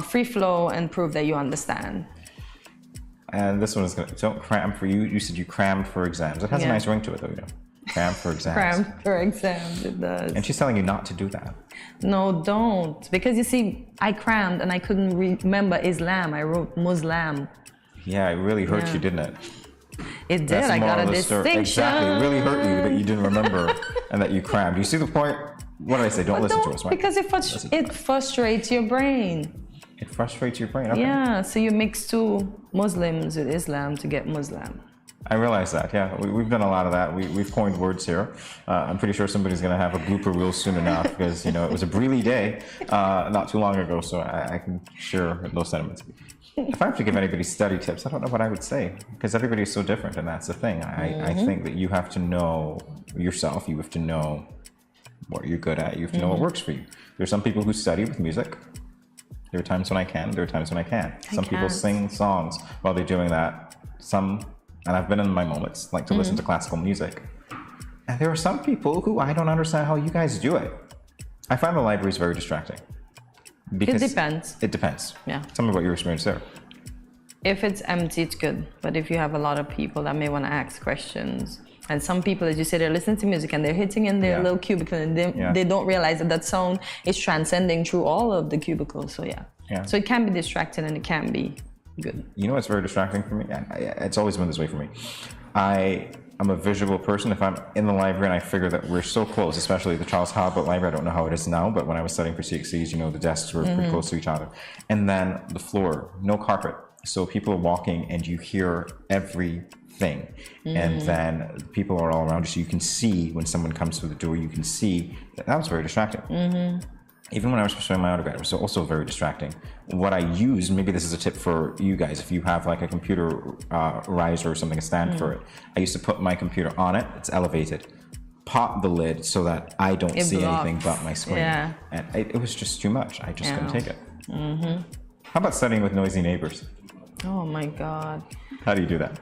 free flow, and prove that you understand. And this one is gonna, don't cram for you. You said you crammed for exams. It has a nice ring to it though, you know. Cram for exams. Cram for exams, it does. And she's telling you not to do that. No, don't. Because you see, I crammed and I couldn't remember Islam. I wrote Muslim. Yeah, it really hurt you, didn't it? It did. I got a distinction. Exactly. It really hurt you that you didn't remember and that you crammed. You see the point? What did I say? Don't listen to us, right? Because it frustrates your brain. It frustrates your brain. Okay. Yeah, so you mix two Muslims with Islam to get Muslim. I realize that, yeah. We've done a lot of that. We've coined words here. I'm pretty sure somebody's going to have a blooper reel soon enough because, you know, it was a breely day not too long ago, so I can share those sentiments. If I have to give anybody study tips, I don't know what I would say because everybody is so different, and that's the thing. I think that you have to know yourself. You have to know what you're good at. You have to know what works for you. There's some people who study with music. There are times when I can. There are times when I can't. Some people sing songs while they're doing that. Some, and I've been in my moments, like to listen to classical music. And there are some people who I don't understand how you guys do it. I find the libraries very distracting. It depends. It depends. Yeah. Tell me about your experience there. If it's empty, it's good. But if you have a lot of people that may want to ask questions, and some people, as you say, they're listening to music and they're hitting in their little cubicle and they don't realize that sound is transcending through all of the cubicles. So yeah. So it can be distracting and it can be good. You know what's very distracting for me? It's always been this way for me. I'm a visual person. If I'm in the library and I figure that we're so close, especially the Charles Harbert Library, I don't know how it is now, but when I was studying for CXCs, you know, the desks were pretty close to each other. And then the floor, no carpet. So people are walking and you hear everything. And then people are all around you. So you can see when someone comes through the door, you can see that was very distracting. Even when I was pursuing my undergrad, it was also very distracting. What I used, maybe this is a tip for you guys, if you have like a computer riser or something, a stand for it, I used to put my computer on it, it's elevated, pop the lid so that I don't see anything but my screen. And it was just too much. I just couldn't take it. How about studying with noisy neighbors? Oh my God. How do you do that?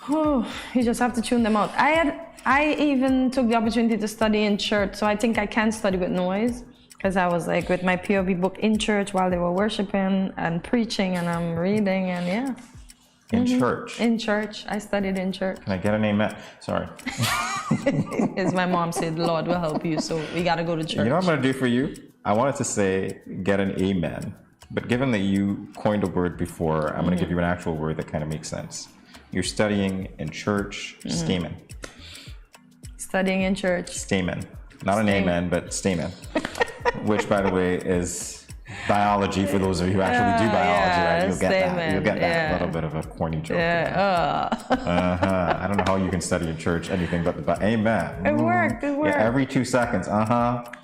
Oh, you just have to tune them out. I even took the opportunity to study in church, so I think I can study with noise. Because I was like with my POV book in church while they were worshiping and preaching, and I'm reading, and In church? In church. I studied in church. Can I get an amen? Sorry. As my mom said, the Lord will help you, so we got to go to church. You know what I'm going to do for you? I wanted to say get an amen, but given that you coined a word before, I'm going to give you an actual word that kind of makes sense. You're studying in church, stamen. Studying in church. Stamen. Not an amen, but stamen. Which, by the way, is biology for those of you who actually do biology, right? You'll get that. You'll get that little bit of a corny joke. I don't know how you can study in church anything but the amen. It worked. It worked. Yeah, every 2 seconds.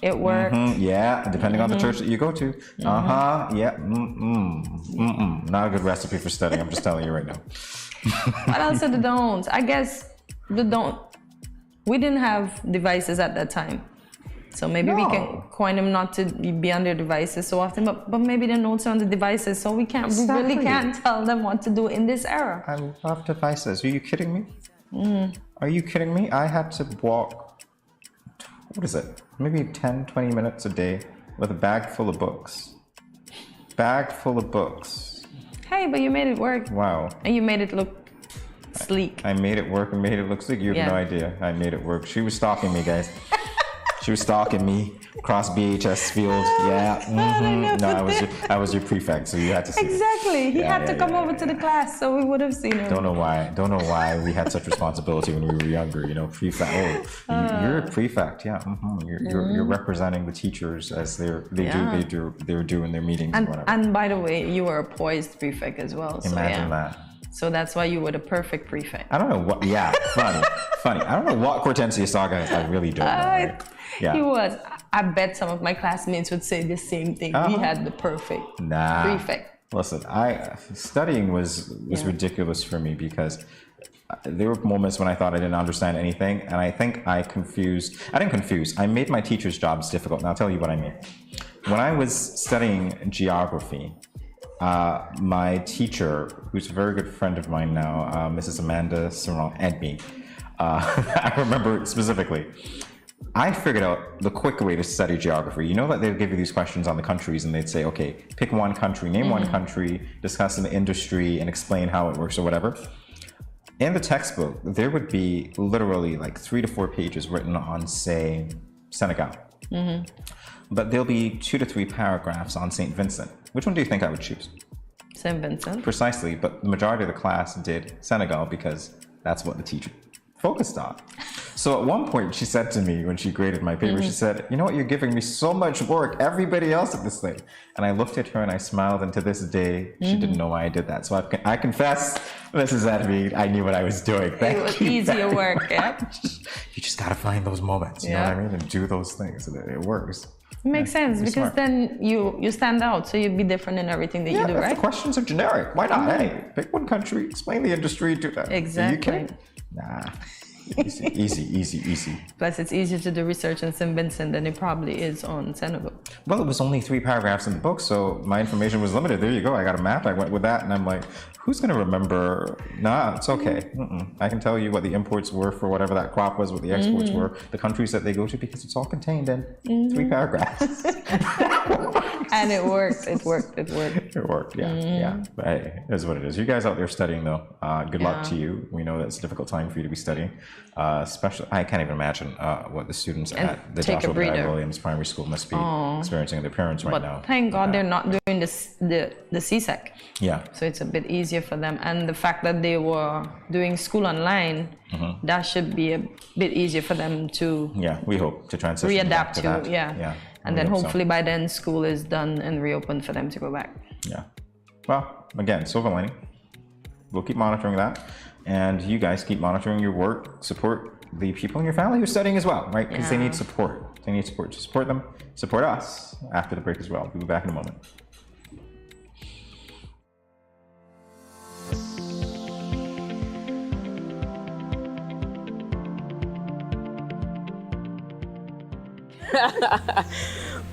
It worked. Yeah, depending on the church that you go to. Yeah. Not a good recipe for studying. I'm just telling you right now. What else are the don'ts? I guess the don't. We didn't have devices at that time. So maybe we can coin them not to be on their devices so often, but maybe the notes are on the devices, so we really can't tell them what to do in this era. I love devices. Are you kidding me? Are you kidding me? I had to walk, what is it? Maybe 10, 20 minutes a day with a bag full of books. Bag full of books. Hey, but you made it work. Wow. And you made it look sleek. I made it work and made it look sleek. You have no idea. I made it work. She was stalking me, guys. She was stalking me across BHS field. No, I was your prefect, so you had to see. Exactly. He had to come over to the class, so we would have seen him. Don't know why we had such responsibility when we were younger. You know, prefect. Oh, you're a prefect. Yeah. You're representing the teachers as they're doing their meetings and whatever. And by the way, you were a poised prefect as well. So Imagine that. So that's why you were the perfect prefect. I don't know what. Yeah, funny. I don't know what Kortensia saw, guys. I really don't know. Right? Yeah. He was. I bet some of my classmates would say the same thing. We had the perfect prefect. Listen, studying was ridiculous for me because there were moments when I thought I didn't understand anything, and I think I didn't confuse. I made my teachers' jobs difficult, and I'll tell you what I mean. When I was studying geography, my teacher, who's a very good friend of mine now, Mrs. Amanda Saron, and me, I remember specifically, I figured out the quick way to study geography. You know that they'd give you these questions on the countries and they'd say, okay, pick one country, name one country, discuss an industry and explain how it works or whatever. In the textbook, there would be literally like 3 to 4 pages written on, say, Senegal. But there'll be 2 to 3 paragraphs on St. Vincent. Which one do you think I would choose? St. Vincent. Precisely, but the majority of the class did Senegal because that's what the teacher focused on. So at one point she said to me when she graded my paper, she said, you know what, you're giving me so much work, everybody else at this thing. And I looked at her and I smiled, and to this day, she didn't know why I did that. So I confess, Mrs. Edby, I knew what I was doing. It was easier work, yeah? You just gotta find those moments, you know what I mean? And do those things, and it works. It makes sense, because smart. then you stand out, so you'd be different in everything that you do, if right? the questions are generic, why not? Hey, pick one country, explain the industry, do that. Exactly. The UK? Nah. Easy. Plus, it's easier to do research in St. Vincent than it probably is on Senegal. Well, it was only 3 paragraphs in the book, so my information was limited. There you go. I got a map. I went with that, and I'm like, who's going to remember? Nah, it's okay. I can tell you what the imports were for whatever that crop was, what the exports were, the countries that they go to, because it's all contained in 3 paragraphs. And it worked. It worked. It worked, yeah. But hey, it is what it is. You guys out there studying, though, good luck to you. We know that it's a difficult time for you to be studying. Especially, I can't even imagine what the students at the Joshua Babb Williams Primary School must be experiencing with their parents right now. Thank God they're not doing the CSEC. Yeah. So it's a bit easier for them. And the fact that they were doing school online, that should be a bit easier for them to we hope to transition readapt to that. Yeah. And then hopefully by then school is done and reopened for them to go back. Yeah. Well, again, silver lining. We'll keep monitoring that. And you guys keep monitoring your work. Support the people in your family who are studying as well, right? Because they need support. They need support. To support them, support us after the break as well. We'll be back in a moment.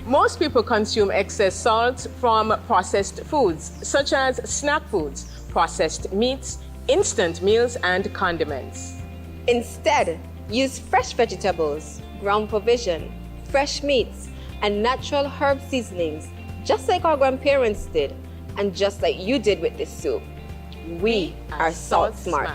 Most people consume excess salt from processed foods, such as snack foods, processed meats, instant meals, and condiments. Instead, use fresh vegetables, ground provision, fresh meats, and natural herb seasonings, just like our grandparents did, and just like you did with this soup. We are Salt Smart.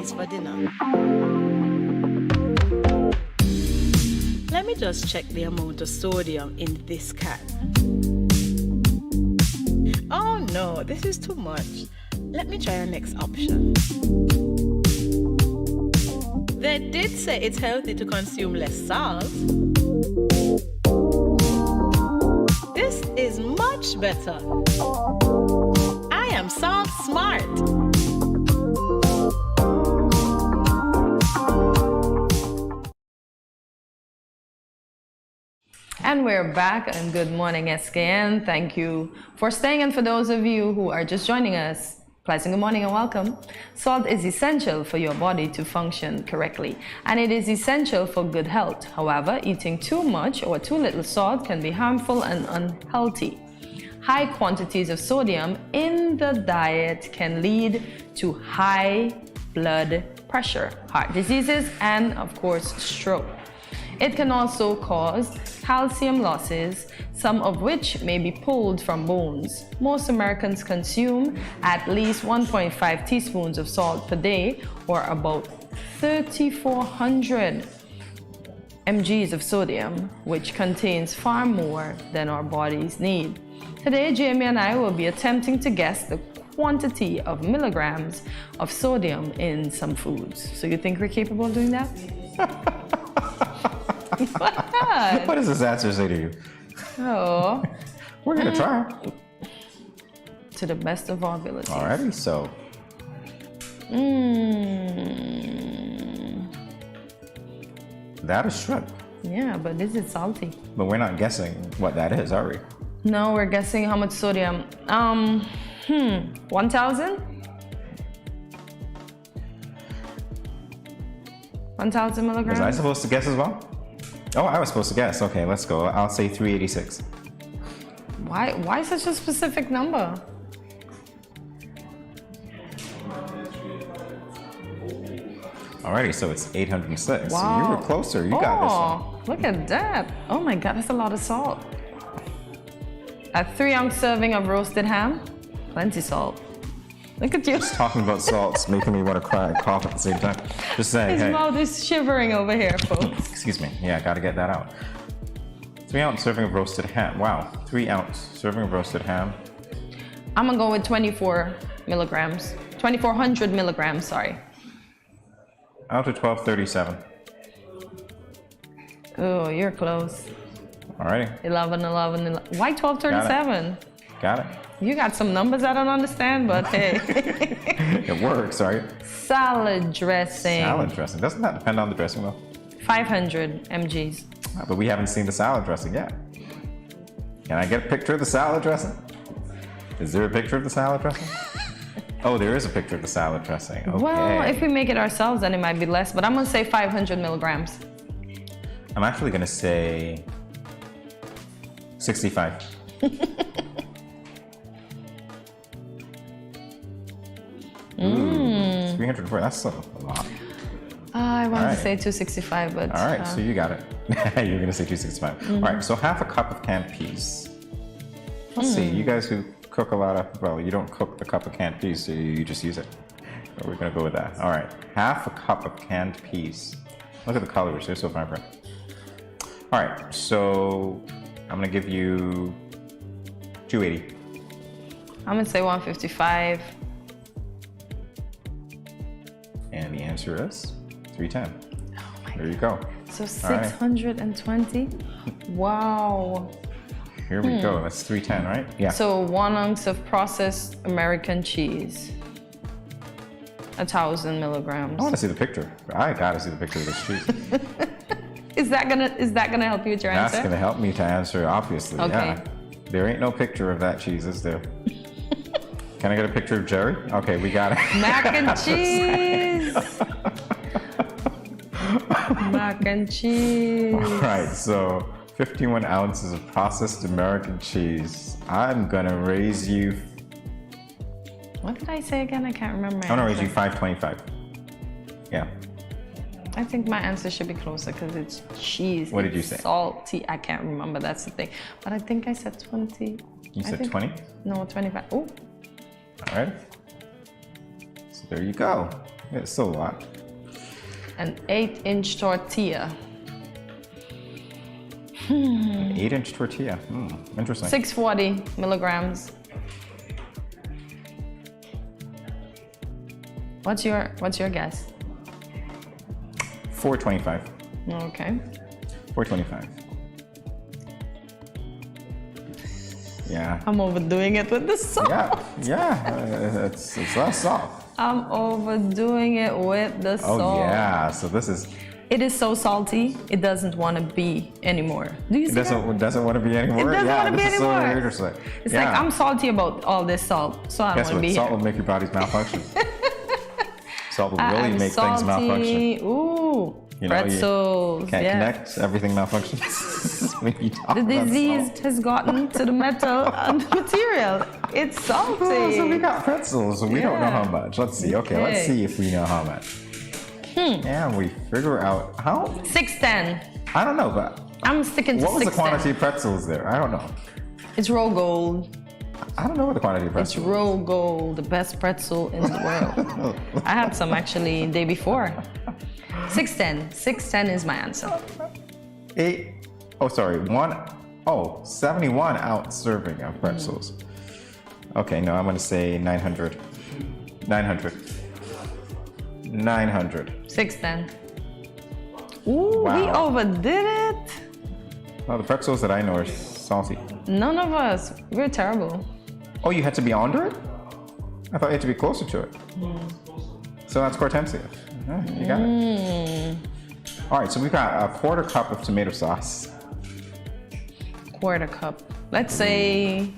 For dinner. Let me just check the amount of sodium in this can. Oh no, this is too much. Let me try our next option. They did say it's healthy to consume less salt. This is much better. I am Salt Smart. And we're back on Good Morning SKN. Thank you for staying. And for those of you who are just joining us, pleasant good morning and welcome. Salt is essential for your body to function correctly, and it is essential for good health. However, eating too much or too little salt can be harmful and unhealthy. High quantities of sodium in the diet can lead to high blood pressure, heart diseases, and of course, stroke. It can also cause calcium losses, some of which may be pulled from bones. Most Americans consume at least 1.5 teaspoons of salt per day, or about 3,400 mgs of sodium, which contains far more than our bodies need. Today, Jamie and I will be attempting to guess the quantity of milligrams of sodium in some foods. So you think we're capable of doing that? What does this answer say to you? Oh. We're going to try. To the best of our abilities. Alrighty, so. That is shrimp. Yeah, but this is salty. But we're not guessing what that is, are we? No, we're guessing how much sodium. 1,000? 1,000 milligrams? Was I supposed to guess as well? Oh, I was supposed to guess. Okay, let's go. I'll say 386. Why such a specific number? Alrighty, so it's 806. Wow. So you were closer. You got this one. Look at that. Oh my God, that's a lot of salt. A 3-ounce serving of roasted ham. Plenty salt. Look at you. Just talking about salt's making me want to cry and cough at the same time. Just saying, His hey. mouth is shivering over here, folks. Excuse me. Yeah, gotta get that out. 3-ounce serving of roasted ham. Wow. 3-ounce serving of roasted ham. I'm gonna go with 24 milligrams. 2,400 milligrams, sorry. Out to 1237. Oh, you're close. Alrighty. 11. Why 1237? Got it. You got some numbers I don't understand, but hey. It works, right? Salad dressing. Salad dressing. Doesn't that depend on the dressing though? 500 mgs. But we haven't seen the salad dressing yet. Can I get a picture of the salad dressing? Is there a picture of the salad dressing? Oh, there is a picture of the salad dressing. Okay. Well, if we make it ourselves, then it might be less, but I'm gonna say 500 milligrams. I'm actually gonna say 65. Ooh, 304. That's a lot. I wanted Alright. to say 265, but. All right, so you got it. You're gonna say 265. All right, so half a cup of canned peas. Let's see. You guys who cook a lot of, well, you don't cook the cup of canned peas, so you just use it. But we're gonna go with that. All right, half a cup of canned peas. Look at the colors; they're so vibrant. All right, so I'm gonna give you 280. I'm gonna say 155. And the answer is 310. Oh my There you go. So All right. 620. Wow. Here we go. That's 310, right? Yeah. So 1 ounce of processed American cheese. 1,000 milligrams. I want to see the picture. I gotta see the picture of this cheese. Is that gonna help you with your That's answer? gonna help me to answer, obviously. Okay. Yeah. There ain't no picture of that cheese, is there? Can I get a picture of Jerry? Okay, we got it. Mac and cheese. Mac and cheese. All right, so 51 ounces of processed American cheese. I'm gonna raise you. What did I say again? I can't remember. I'm gonna raise you 525. Yeah. I think my answer should be closer because it's cheese. What did you It's say? Salty. I can't remember. That's the thing. But I think I said 20. You I said think- 20? No, 25. Oh. All right. So there you go. It's still a lot. An 8-inch tortilla. An 8-inch tortilla. Interesting. 640 milligrams. What's your guess? 425. Okay. 425. Yeah. I'm overdoing it with the salt. Yeah. It's less salt. I'm overdoing it with the salt. Oh yeah. So this is. It is so salty, it doesn't want to be anymore. Do you see that? It doesn't want to be anymore. It doesn't want to be this is so anymore. interesting. It's Yeah. like I'm salty about all this salt, so I don't Guess want to what? be Salt here. will make your body's malfunction. Salt will I really am make salty. things malfunction. Ooh, You know, pretzels. you can't yeah. connect. Everything malfunctions when you talk The about disease salt. has gotten to the metal and the material. It's salty. Oh, so we got pretzels. So we don't know Yeah. how much. Let's see. Okay, let's Okay. see if we know how much. And we figure out how. 610. I don't know, but I'm sticking to what was the 610. quantity of pretzels there? I don't know. It's roll gold. I don't know what the quantity of It's pretzels. roll gold, the best pretzel in the world. I had some actually day before. 610. 610 is my answer. 71 ounce serving of pretzels. Okay, no, I'm going to say 900. 900. 900. 610. Ooh, we Wow. overdid it. Well, the pretzels that I know are salty. None of us. We're terrible. Oh, you had to be under it? I thought you had to be closer to it. So that's Kortensia. Yeah, you got it. All right, so we've got a 1/4 cup of tomato sauce. quarter cup. Let's say,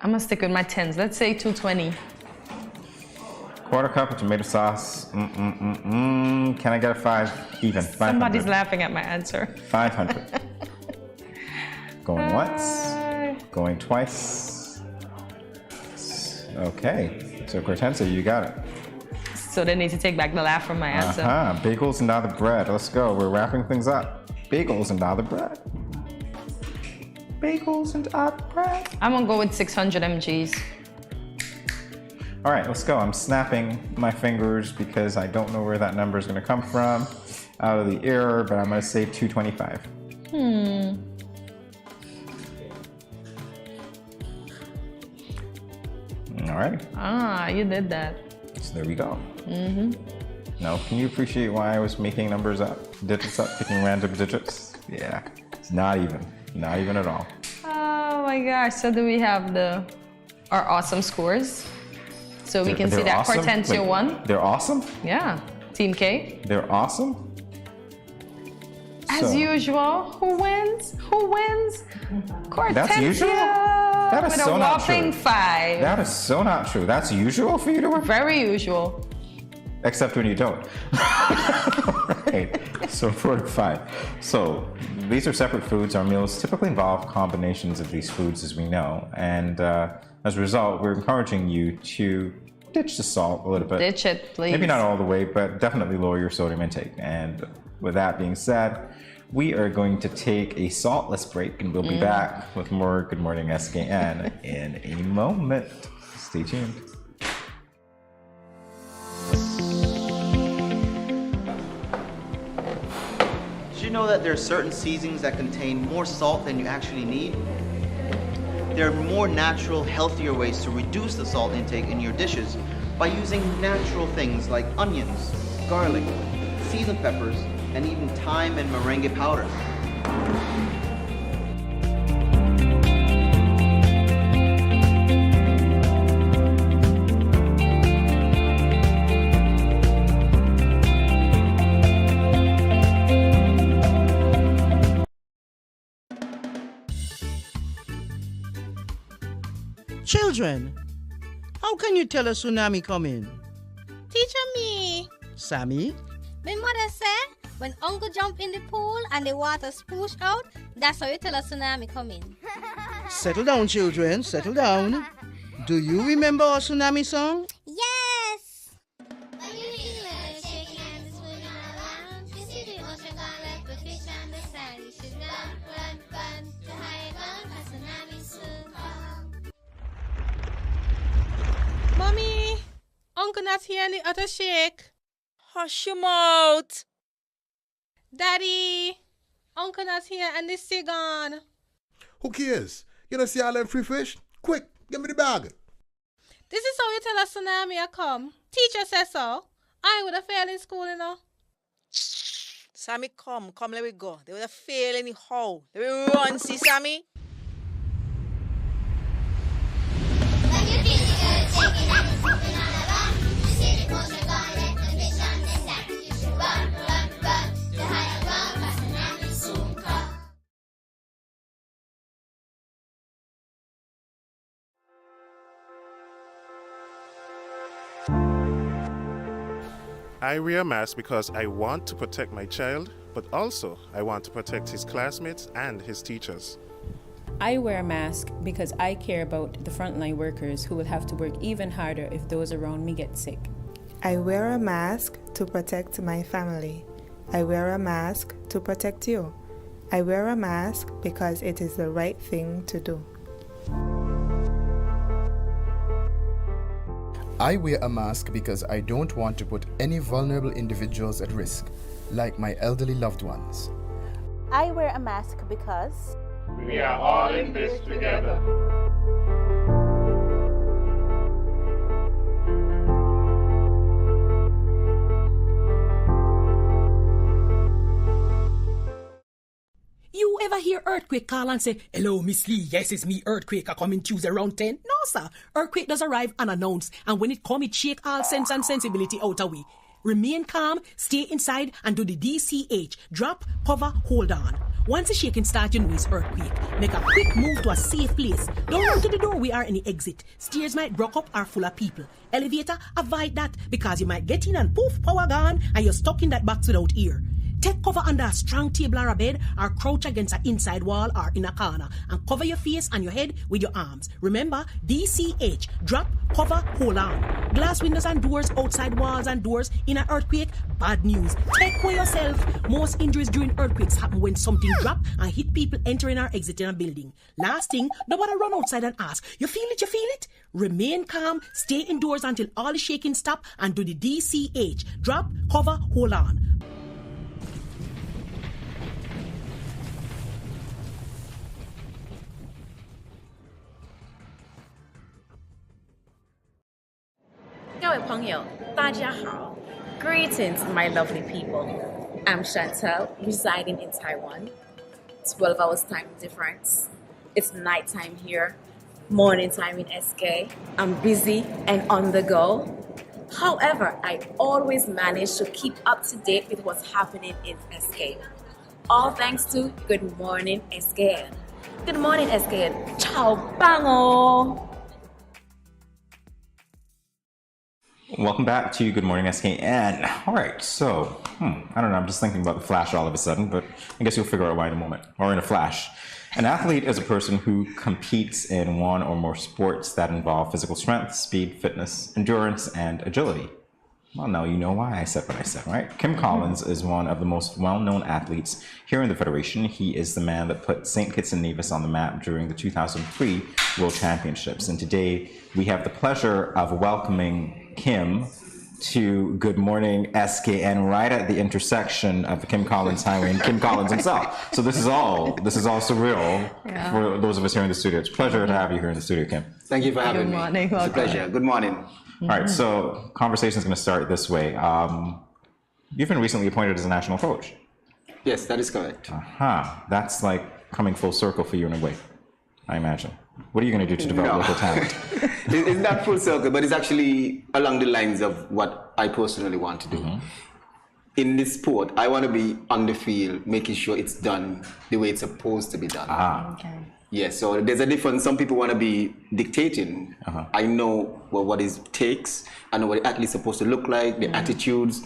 I'm gonna stick with my tens. Let's say 220. Quarter cup of tomato sauce. Can I get a 5 even? 500. Somebody's laughing at my answer. 500. Going once. Going twice. Okay. So Kortensia, you got it. So they need to take back the laugh from my answer. Bagels and other bread. Let's go. We're wrapping things up. Bagels and other bread. Bagels and other bread. I'm gonna go with 600 mgs. All right, let's go. I'm snapping my fingers because I don't know where that number is gonna come from out of the air, but I'm gonna say 225. All right. You did that. So there we go. Now, can you appreciate why I was making numbers up, digits up, picking random digits? Yeah, it's not even at all. Oh my gosh, so do we have our awesome scores? So we can see that awesome? Kortensia won. They're awesome? Yeah, Team K. They're awesome? As usual, who wins? Who wins? Kortensia. That's usual? That is with so a not whopping true. 5. That is so not true. That's usual for you to win? Very usual. Except when you don't. Right, so 4 to 5. So these are separate foods. Our meals typically involve combinations of these foods, as we know. And as a result, we're encouraging you to ditch the salt a little bit. Ditch it, please. Maybe not all the way, but definitely lower your sodium intake. And with that being said, we are going to take a saltless break, and we'll be back with more Good Morning SKN in a moment. Stay tuned. Did you know that there are certain seasonings that contain more salt than you actually need? There are more natural, healthier ways to reduce the salt intake in your dishes by using natural things like onions, garlic, seasoned peppers, and even thyme and merengue powder. Children, how can you tell a tsunami coming? Teacher me. Sammy? My mother said, when uncle jump in the pool and the water spoosh out, that's how you tell a tsunami coming. Settle down, children, settle down. Do you remember our tsunami song? Yes! When you feel like shaking and it's moving around, you see the ocean gone like the fish on the sand. You should run, the higher ground, a tsunami soon come. Mommy, Uncle not here and the other shake. Hush your mouth. Daddy, Uncle not here and the sea gone. Who cares? You don't see all them free fish? Quick, give me the bag. This is how you tell a tsunami a come. Teacher says so. I would have failed in school, you know. Sammy, come, let me go. They would have failed anyhow. Let me run, see Sammy. I wear a mask because I want to protect my child, but also I want to protect his classmates and his teachers. I wear a mask because I care about the frontline workers who will have to work even harder if those around me get sick. I wear a mask to protect my family. I wear a mask to protect you. I wear a mask because it is the right thing to do. I wear a mask because I don't want to put any vulnerable individuals at risk, like my elderly loved ones. I wear a mask because we are all in this together. You ever hear Earthquake call and say, "Hello, Miss Lee, yes, it's me, Earthquake, coming Tuesday around 10? No, sir. Earthquake does arrive unannounced, and when it come, it shake all sense and sensibility out of we. Remain calm, stay inside, and do the DCH. Drop, cover, hold on. Once the shaking starts, you know it's earthquake. Make a quick move to a safe place. Don't run to the doorway or any exit. Stairs might block up or full of people. Elevator, avoid that because you might get in and poof, power gone, and you're stuck in that box without ear. Take cover under a strong table or a bed, or crouch against an inside wall or in a corner, and cover your face and your head with your arms. Remember, DCH, drop, cover, hold on. Glass windows and doors, outside walls and doors in an earthquake, bad news. Take care yourself. Most injuries during earthquakes happen when something drop and hit people entering or exiting a building. Last thing, nobody run outside and ask, you feel it, you feel it? Remain calm, stay indoors until all the shaking stop, and do the DCH, drop, cover, hold on. Greetings, my lovely people. I'm Chantel, residing in Taiwan. 12 hours time difference. It's nighttime here, morning time in SK. I'm busy and on the go. However, I always manage to keep up to date with what's happening in SK. All thanks to Good Morning SKN. Good morning SKN. Ciao, bango! Welcome back to Good Morning SKN. All right, so, I don't know, I'm just thinking about the flash all of a sudden, but I guess you'll figure out why in a moment, or in a flash. An athlete is a person who competes in one or more sports that involve physical strength, speed, fitness, endurance, and agility. Well, now you know why I said what I said, right? Kim Collins is one of the most well-known athletes here in the Federation. He is the man that put St. Kitts and Nevis on the map during the 2003 World Championships. And today we have the pleasure of welcoming Kim to Good Morning SKN right at the intersection of the Kim Collins Highway and Kim Collins himself. So this is all surreal for those of us here in the studio. It's a pleasure to have you here in the studio, Kim. Thank you for having me. Morning, it's a pleasure. Good morning. All right, so conversation is going to start this way. You've been recently appointed as a national coach. Yes, that is correct. That's like coming full circle for you in a way, I imagine. What are you going to do to develop local talent? It's not full circle, but it's actually along the lines of what I personally want to do. In this sport, I want to be on the field, making sure it's done the way it's supposed to be done. Okay. Yes, so there's a difference. Some people want to be dictating. I know what it takes. I know what the athlete's supposed to look like, the attitudes.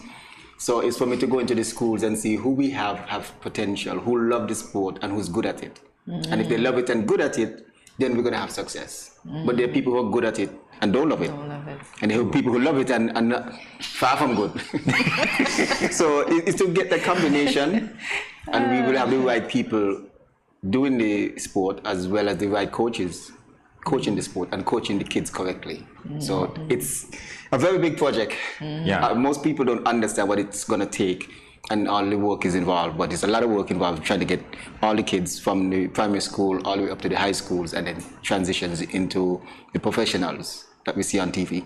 So it's for me to go into the schools and see who we have potential, who love the sport and who's good at it. And if they love it and good at it, then we're going to have success. But there are people who are good at it and don't love it. And there are people who love it and not, far from good. So it's to get the combination, and we will have the right people doing the sport as well as the right coaches coaching the sport and coaching the kids correctly. So it's a very big project. Most people don't understand what it's going to take and all the work is involved, but there's a lot of work involved trying to get all the kids from the primary school all the way up to the high schools and then transitions into the professionals that we see on TV.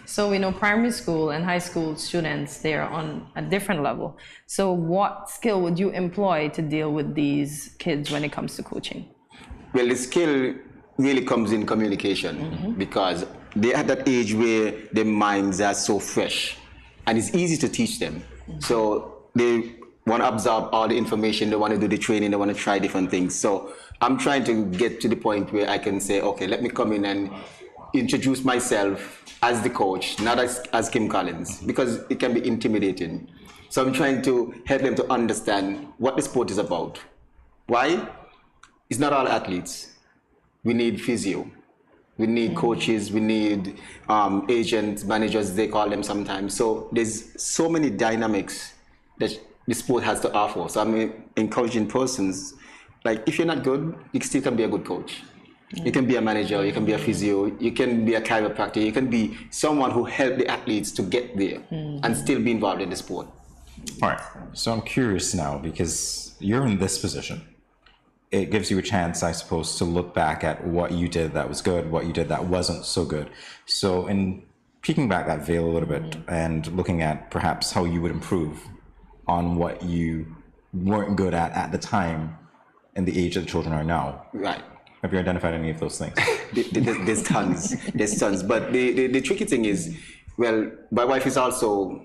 So we know primary school and high school students, they're on a different level. So what skill would you employ to deal with these kids when it comes to coaching? Well, the skill really comes in communication because they're at that age where their minds are so fresh and it's easy to teach them. So they want to absorb all the information, they want to do the training, they want to try different things. So I'm trying to get to the point where I can say, okay, let me come in and introduce myself as the coach, not as Kim Collins, because it can be intimidating. So I'm trying to help them to understand what the sport is about. Why? It's not all athletes. We need physio. We need coaches, we need agents, managers, they call them sometimes. So there's so many dynamics that the sport has to offer. So I'm encouraging persons, like if you're not good, you still can be a good coach. You can be a manager, you can be a physio, you can be a chiropractor, you can be someone who helped the athletes to get there and still be involved in the sport. All right, so I'm curious now because you're in this position. It gives you a chance, I suppose, to look back at what you did that was good, what you did that wasn't so good. So in peeking back that veil a little bit and looking at perhaps how you would improve on what you weren't good at the time and the age that the children are now. Right. Have you identified any of those things? There's tons. There's tons. But the tricky thing is, well, my wife is also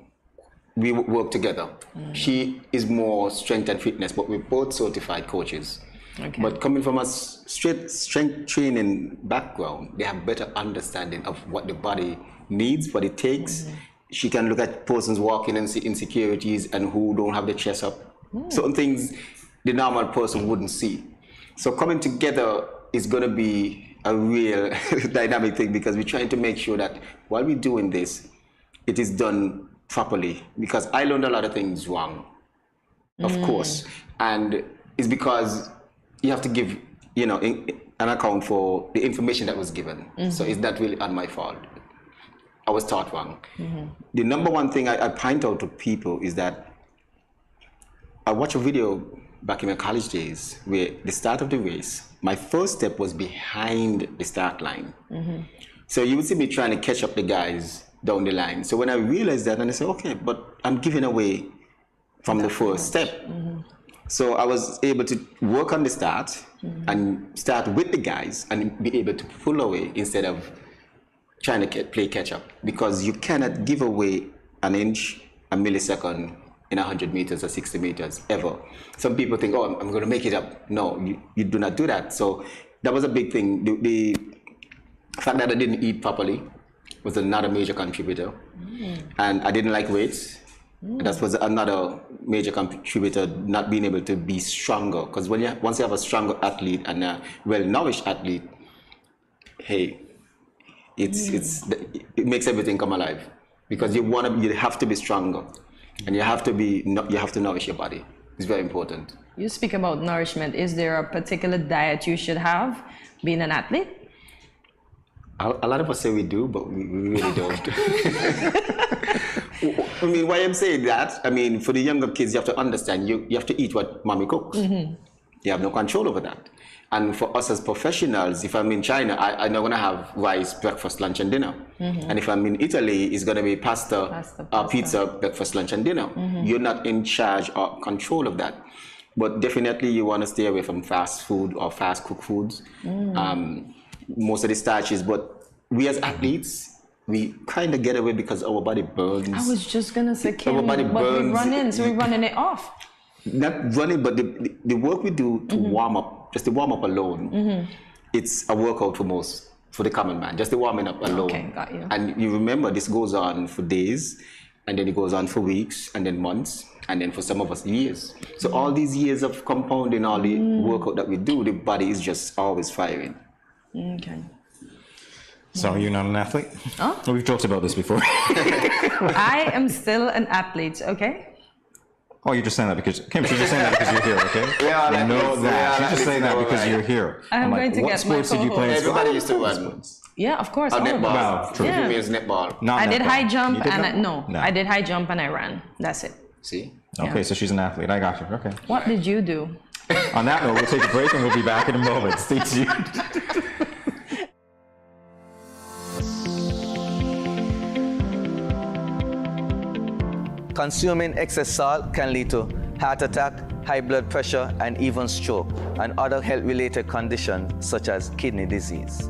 we work together. She is more strength and fitness, but we're both certified coaches. Okay. But coming from a straight strength training background, they have better understanding of what the body needs, what it takes. She can look at persons walking and see insecurities and who don't have the chest up. Certain things the normal person wouldn't see. So coming together is going to be a real dynamic thing, because we're trying to make sure that while we're doing this, it is done properly. Because I learned a lot of things wrong, of course, and it's because you have to give, you know, an account for the information that was given. So it's not really on my fault. I was taught wrong. The number one thing I point out to people is that I watched a video back in my college days where the start of the race, my first step was behind the start line. So you would see me trying to catch up the guys down the line. So when I realized that, and I said, okay, but I'm giving away from the first step. So I was able to work on the start and start with the guys and be able to pull away instead of trying to play catch up, because you cannot give away an inch, a millisecond in 100 meters or 60 meters ever. Some people think, oh, I'm going to make it up. No, you do not do that. So that was a big thing. The fact that I didn't eat properly was another major contributor. And I didn't like weights. That was another major contributor, not being able to be stronger. Because once you have a stronger athlete and a well-nourished athlete, hey, it makes everything come alive. Because you have to be stronger, and you have to nourish your body. It's very important. You speak about nourishment. Is there a particular diet you should have being an athlete? A lot of us say we do, but we really don't. I mean, why I'm saying that, I mean, for the younger kids, you have to understand, you have to eat what mommy cooks. You have no control over that. And for us as professionals, if I'm in China, I'm not going to have rice, breakfast, lunch, and dinner. And if I'm in Italy, it's going to be pasta. Pizza, breakfast, lunch, and dinner. You're not in charge or control of that. But definitely you want to stay away from fast food or fast cooked foods. Most of the starches, but we as athletes, we kind of get away because our body burns. I was just going to say, Kim, our body but burns. we run in, so we're running it off. Not running, but the work we do to warm up, just the warm up alone, it's a workout for the common man, just the warming up alone. Okay, got you. And you remember, this goes on for days, and then it goes on for weeks, and then months, and then for some of us, years. So all these years of compounding all the workout that we do, the body is just always firing. Okay. So you're not an athlete? Huh? We've talked about this before. I am still an athlete, okay? Oh, you're just saying that because, Kim, she's just saying that because you're here, okay? Yeah, you know that. She's just saying that because you're here. I'm like, going to what get sports my did you play in school? Everybody used to run. Yeah, of course. all of Netball. us. Wow, true. Yeah. Means netball. Not I did netball. high jump You did and netball? I did high jump and I ran. That's it. See? Okay, so she's an athlete. I got you. Okay. What did you do? On that note, we'll take a break and we'll be back in a moment. Stay tuned. Consuming excess salt can lead to heart attack, high blood pressure, and even stroke, and other health-related conditions such as kidney disease.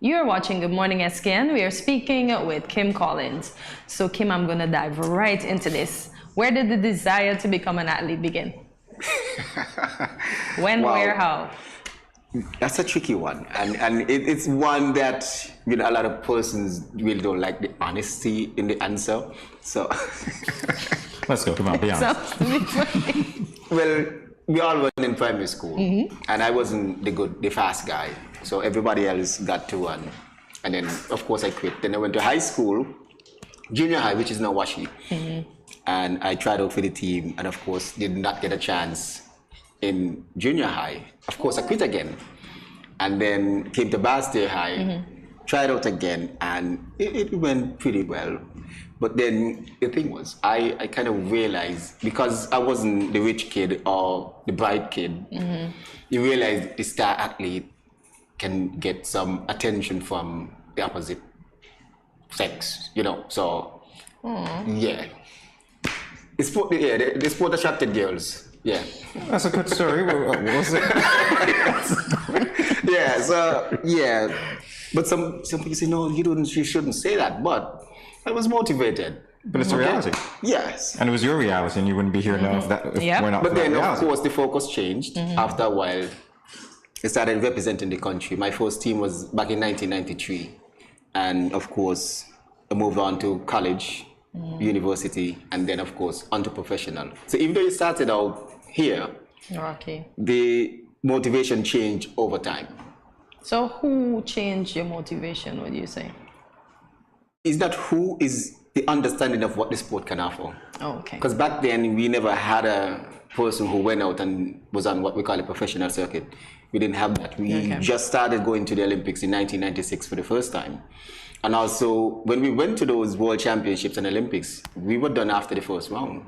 You're watching Good Morning SKN. We are speaking with Kim Collins. So Kim, I'm going to dive right into this. Where did the desire to become an athlete begin? When, Wow. where, how? That's a tricky one, and it's one that, you know, a lot of persons really don't like the honesty in the answer. So Let's go. Come on, be honest. Sounds to be funny. well, we all were in primary school, and I wasn't the fast guy. So everybody else got to run, and then of course I quit. Then I went to high school, junior high, which is now Washi, and I tried out for the team, and of course did not get a chance in junior high. Of course I quit again, and then came to Bastille High, tried out again, and it went pretty well. But then the thing was, I kind of realized, because I wasn't the rich kid or the bright kid, you realize the star athlete can get some attention from the opposite sex, you know. So, yeah. The sport attracted girls. Yeah. That's a good story. What was it? Yeah, so, yeah. But some people say, no, you shouldn't say that. But I was motivated. But it's a reality. Yes. And it was your reality, and you wouldn't be here now if we're not. But then, of reality. course, the focus changed. After a while, I started representing the country. My first team was back in 1993. And, of course, I moved on to college, university, and then, of course, onto professional. So even though you started out here, the motivation changed over time. So who changed your motivation, would you say? Is that who is the understanding of what the sport can offer. Oh, okay. Because back then, we never had a person who went out and was on what we call a professional circuit. We didn't have that. We just started going to the Olympics in 1996 for the first time. And also, when we went to those World Championships and Olympics, we were done after the first round.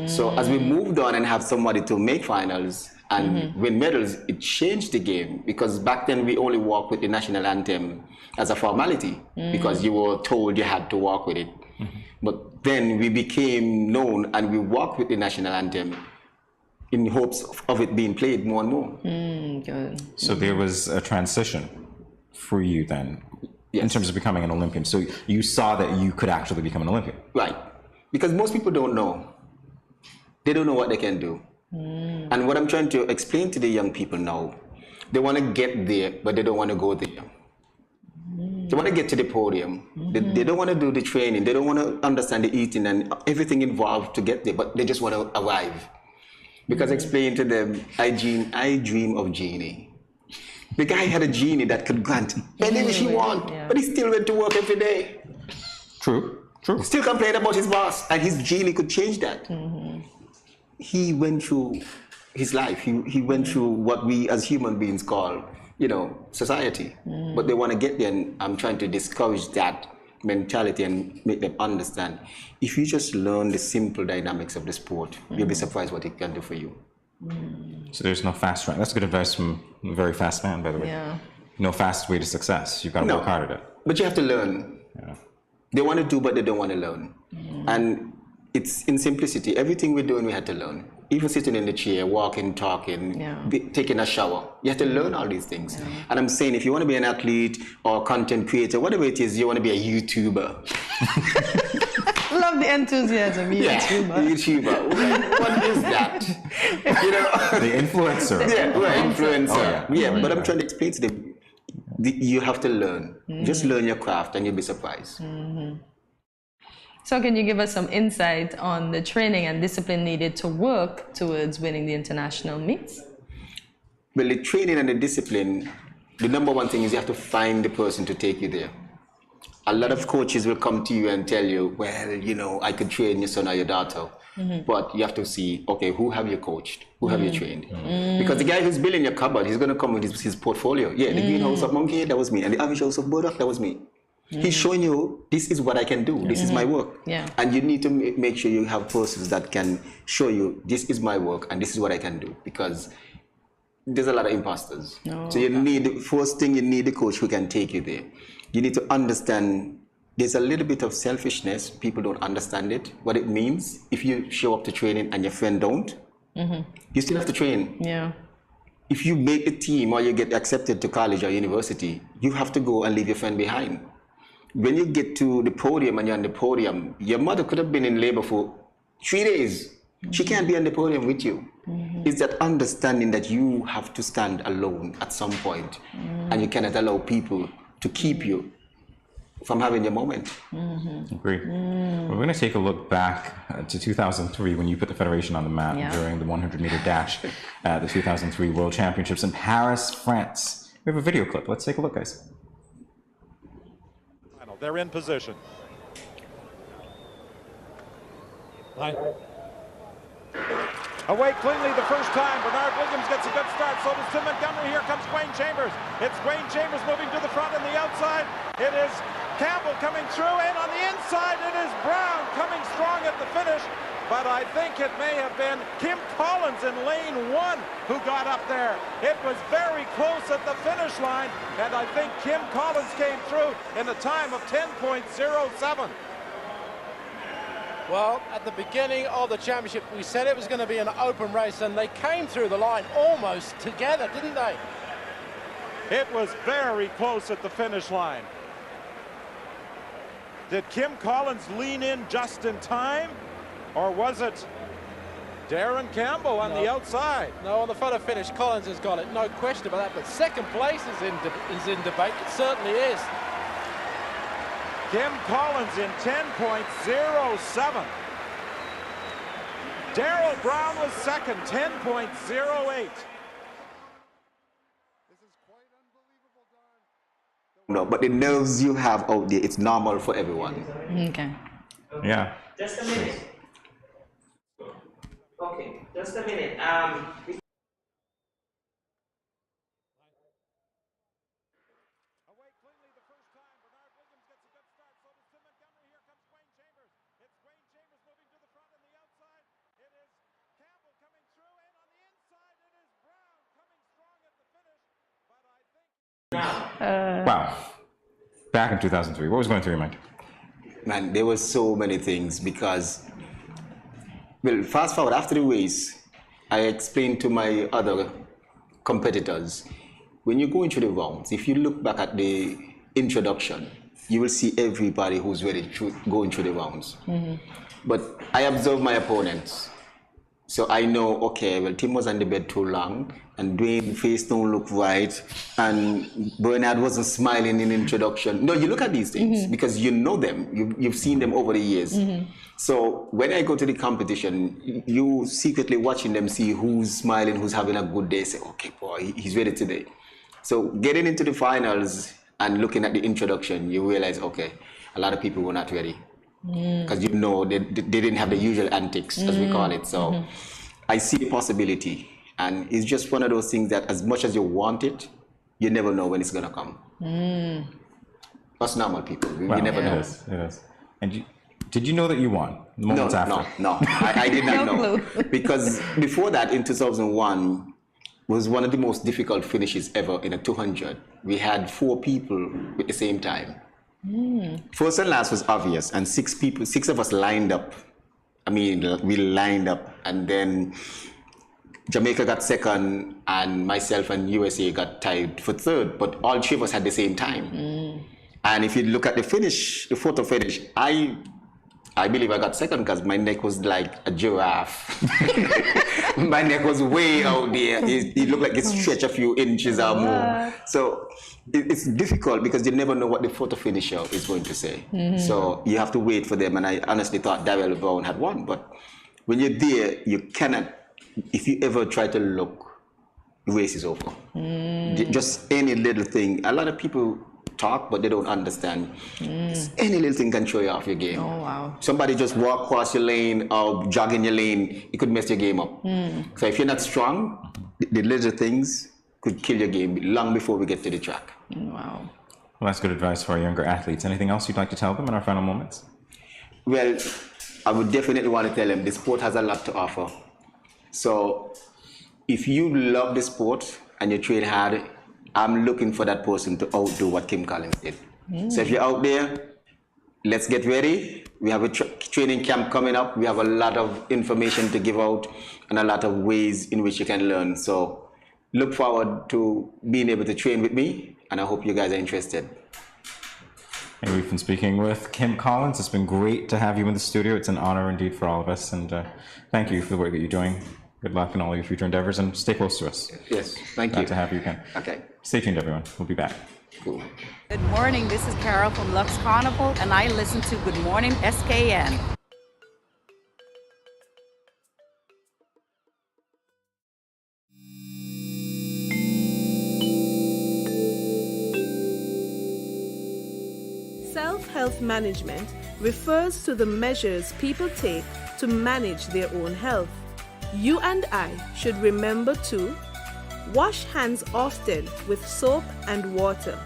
So as we moved on and have somebody to make finals and win medals, it changed the game. Because back then, we only walked with the national anthem as a formality, because you were told you had to walk with it. But then we became known and we walked with the national anthem in hopes of it being played more and more. Good. So there was a transition for you then, in terms of becoming an Olympian. So you saw that you could actually become an Olympian. Right. Because most people don't know. They don't know what they can do. And what I'm trying to explain to the young people now, they want to get there, but they don't want to go there. They want to get to the podium. They don't want to do the training. They don't want to understand the eating and everything involved to get there, but they just want to arrive. Because I explained to them, I dream of genie. The guy had a genie that could grant any wish he want, but he still went to work every day. True. Still complained about his boss, and his genie could change that. He went through his life. He went through what we as human beings call, society. But they want to get there, and I'm trying to discourage that mentality and make them understand. If you just learn the simple dynamics of the sport, you'll be surprised what it can do for you. So there's no fast track. That's good advice from a very fast man, by the way. Yeah. No fast way to success. You've got to work hard at it. But you have to learn. They want to do, but they don't want to learn. And it's in simplicity. Everything we're doing, we had to learn. Even sitting in the chair, walking, talking, taking a shower. You have to learn all these things. And I'm saying, if you want to be an athlete or content creator, whatever it is, you want to be a YouTuber. Love the enthusiasm, YouTuber. What is that? The influencer. Influencer. But I'm trying to explain to them, you have to learn. Just learn your craft and you'll be surprised. So can you give us some insight on the training and discipline needed to work towards winning the international meets? Well, the training and the discipline, the number one thing is you have to find the person to take you there. A lot of coaches will come to you and tell you, well, I could train your son or your daughter. But you have to see, okay, who have you coached? Who have you trained? Because the guy who's building your cupboard, he's going to come with his portfolio. Yeah, the greenhouse of monkey, that was me. And the average house of burdock, that was me. He's showing you, this is what I can do. This is my work. And you need to make sure you have persons that can show you, this is my work and this is what I can do. Because there's a lot of imposters. So you need, first thing, you need a coach who can take you there. You need to understand there's a little bit of selfishness. People don't understand it, what it means. If you show up to training and your friend don't, you still have to train. If you make the team or you get accepted to college or university, you have to go and leave your friend behind. When you get to the podium and you're on the podium, your mother could have been in labor for 3 days. She can't be on the podium with you. It's that understanding that you have to stand alone at some point, and you cannot allow people to keep you from having your moment. Agree. We're going to take a look back to 2003 when you put the Federation on the map during the 100-meter dash at the 2003 World Championships in Paris, France. We have a video clip. Let's take a look, guys. They're in position. Away cleanly the first time. Bernard Williams gets a good start. So does Tim Montgomery. Here comes Wayne Chambers. It's Wayne Chambers moving to the front and the outside. It is Campbell coming through, and on the inside it is Brown coming strong at the finish. but I think it may have been Kim Collins in lane 1 who got up there. It was very close at the finish line, and I think Kim Collins came through in a time of 10.07. Well, at the beginning of the championship, we said it was going to be an open race, and they came through the line almost together, didn't they? It was very close at the finish line. Did Kim Collins lean in just in time, or was it Darren Campbell on the outside? No, on the photo finish, Collins has got it, no question about that, but second place is in debate. It certainly is. Kim Collins in 10.07. Darrell Brown was second, 10.08. No, but the nerves you have out there, it's normal for everyone. Okay. Yeah. Just a minute. Okay, just a minute. Wow. Back in 2003, what was going through your mind? Man, there were so many things because, well, fast forward after the race, I explained to my other competitors, when you're going through the rounds, if you look back at the introduction, you will see everybody who's ready to going through the rounds. But I observe my opponents. So I know, okay, well, Tim was on the bed too long, and Dwayne's face don't look right, and Bernard wasn't smiling in introduction. No, you look at these things because you know them. You've seen them over the years. So when I go to the competition, you secretly watching them see who's smiling, who's having a good day. Say, okay, boy, he's ready today. So getting into the finals and looking at the introduction, you realize, okay, a lot of people were not ready. Because you know they didn't have the usual antics, as we call it. So I see the possibility, and it's just one of those things that as much as you want it, you never know when it's going to come. Us normal people, we never know. It is. And did you know that you won moments after? No, I did not know. Because before that, in 2001, was one of the most difficult finishes ever in a 200. We had 4 people at the same time. First and last was obvious, and 6 of us lined up. I mean, we lined up, and then Jamaica got second, and myself and USA got tied for third, but all 3 of us had the same time. And if you look at the finish, the photo finish, I believe I got second because my neck was like a giraffe. My neck was way out there. It looked like it stretched a few inches or more. So it's difficult because you never know what the photo finisher is going to say. So you have to wait for them. And I honestly thought Darrell Brown had won. But when you're there, you cannot, if you ever try to look, the race is over. Just any little thing. A lot of people talk, but they don't understand. Any little thing can throw you off your game. Oh, wow. Somebody just walk past your lane or jog in your lane, it could mess your game up. So if you're not strong, the little things could kill your game long before we get to the track. Wow. Well, that's good advice for our younger athletes. Anything else you'd like to tell them in our final moments? Well, I would definitely want to tell them the sport has a lot to offer. So if you love the sport and you train hard, I'm looking for that person to outdo what Kim Collins did. So if you're out there, let's get ready. We have a training camp coming up. We have a lot of information to give out and a lot of ways in which you can learn. So look forward to being able to train with me, and I hope you guys are interested. And we've been speaking with Kim Collins. It's been great to have you in the studio. It's an honor indeed for all of us, and thank you for the work that you're doing. Good luck in all your future endeavors, and stay close to us. Yes, thank you. Glad to have you again. Okay. Stay tuned, everyone. We'll be back. Cool. Good morning. This is Carol from Lux Carnival, and I listen to Good Morning SKN. Self-health management refers to the measures people take to manage their own health. You and I should remember to wash hands often with soap and water,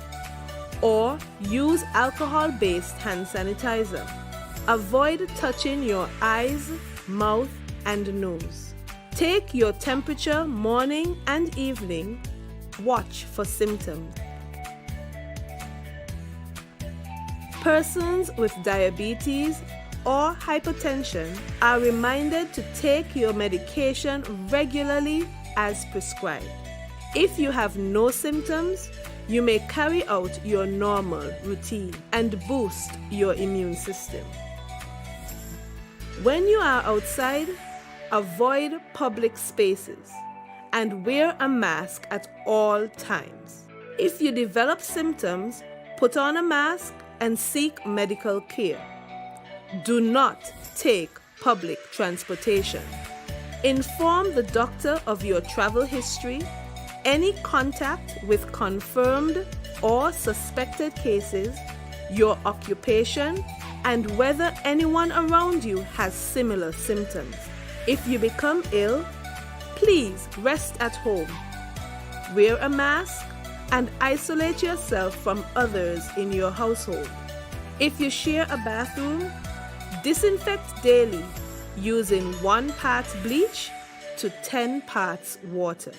or use alcohol-based hand sanitizer. Avoid touching your eyes, mouth, and nose. Take your temperature morning and evening. Watch for symptoms. Persons with diabetes or hypertension are reminded to take your medication regularly as prescribed. If you have no symptoms, you may carry out your normal routine and boost your immune system. When you are outside, avoid public spaces and wear a mask at all times. If you develop symptoms, put on a mask and seek medical care. Do not take public transportation. Inform the doctor of your travel history, any contact with confirmed or suspected cases, your occupation, and whether anyone around you has similar symptoms. If you become ill, please rest at home. Wear a mask and isolate yourself from others in your household. If you share a bathroom, disinfect daily using 1 part bleach to 10 parts water.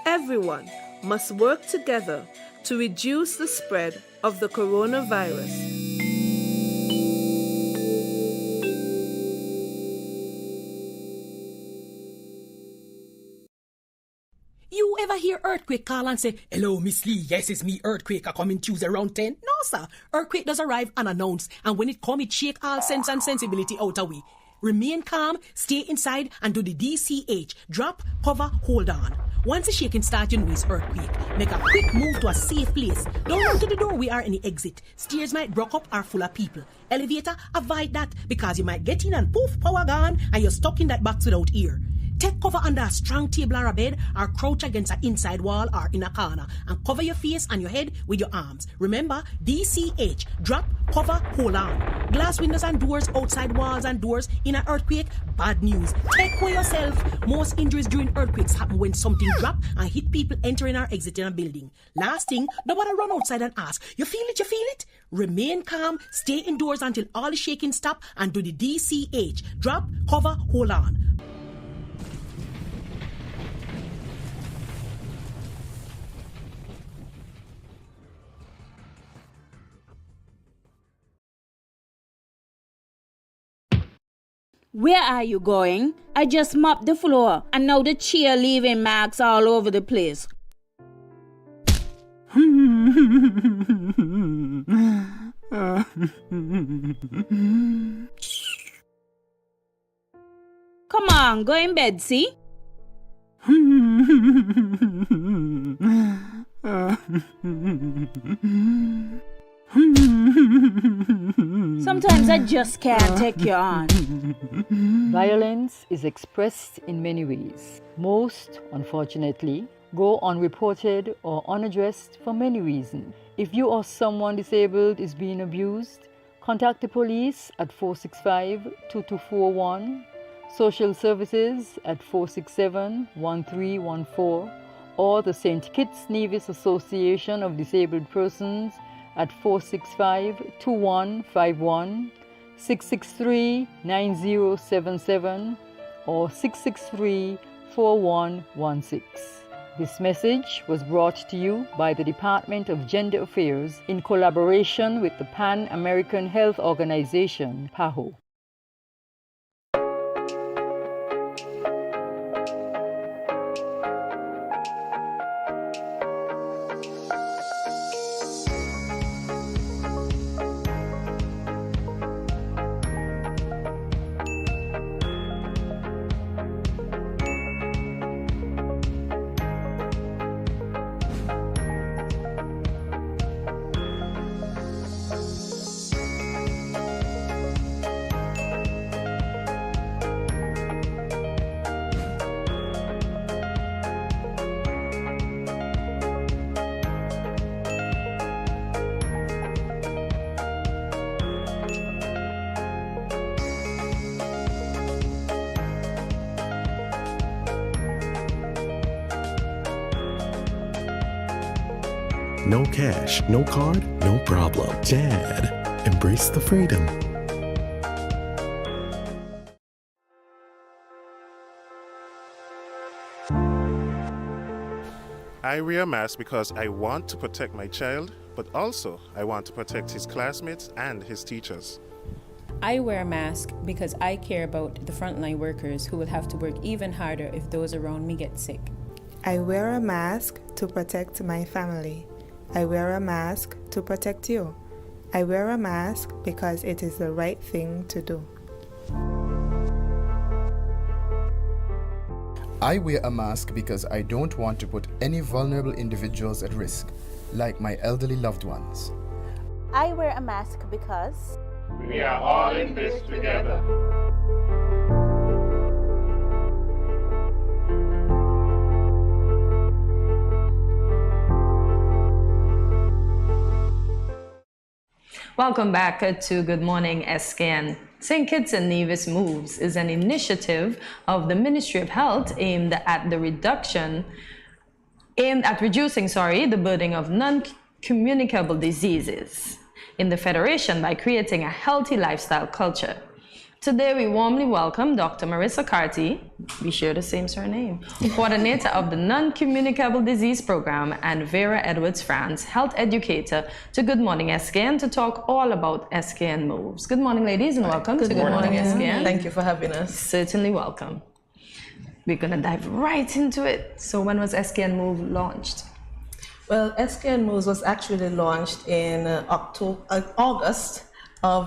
Everyone must work together to reduce the spread of the coronavirus. You ever hear Earthquake call and say, "Hello, Miss Lee, yes, it's me, Earthquake, I coming Tuesday around 10? No, sir. Earthquake does arrive unannounced, and when it come, it shake all sense and sensibility out of we. Remain calm, stay inside, and do the DCH. Drop, cover, hold on. Once the shaking starts, you know it's earthquake. Make a quick move to a safe place. Don't run to the door, we are any exit. Stairs might block up or full of people. Elevator, avoid that, because you might get in and poof, power gone, and you're stuck in that box without ear. Take cover under a strong table or a bed, or crouch against an inside wall or in a corner, and cover your face and your head with your arms. Remember, DCH, drop, cover, hold on. Glass windows and doors, outside walls and doors in an earthquake, bad news. Take care yourself. Most injuries during earthquakes happen when something drop and hit people entering or exiting a building. Last thing, nobody run outside and ask, you feel it, you feel it? Remain calm, stay indoors until all the shaking stop, and do the DCH, drop, cover, hold on. Where are you going? I just mopped the floor and now the chair leaving marks all over the place. Come on, go in bed, see? Sometimes I just can't take you on. Violence is expressed in many ways. Most, unfortunately, go unreported or unaddressed for many reasons. If you or someone disabled is being abused, contact the police at 465-2241, social services at 467-1314, or the St. Kitts Nevis Association of Disabled Persons at 465-2151, 663-9077, or 663-4116. This message was brought to you by the Department of Gender Affairs in collaboration with the Pan American Health Organization, PAHO. No cash, no card, no problem. JAD. Embrace the freedom. I wear a mask because I want to protect my child, but also I want to protect his classmates and his teachers. I wear a mask because I care about the frontline workers who will have to work even harder if those around me get sick. I wear a mask to protect my family. I wear a mask to protect you. I wear a mask because it is the right thing to do. I wear a mask because I don't want to put any vulnerable individuals at risk, like my elderly loved ones. I wear a mask because we are all in this together. Welcome back to Good Morning SKN. St. Kitts and Nevis Moves is an initiative of the Ministry of Health aimed at reducing the burden of non-communicable diseases in the Federation by creating a healthy lifestyle culture. Today we warmly welcome Dr. Marissa Carty, we share the same surname, coordinator of the Non-Communicable Disease Program, and Vera Edwards-France, health educator, to Good Morning SKN to talk all about SKN Moves. Good morning, ladies, and welcome to Good Morning SKN. Thank you for having us. Certainly welcome. We're going to dive right into it. So when was SKN Move launched? Well, SKN Moves was actually launched in August of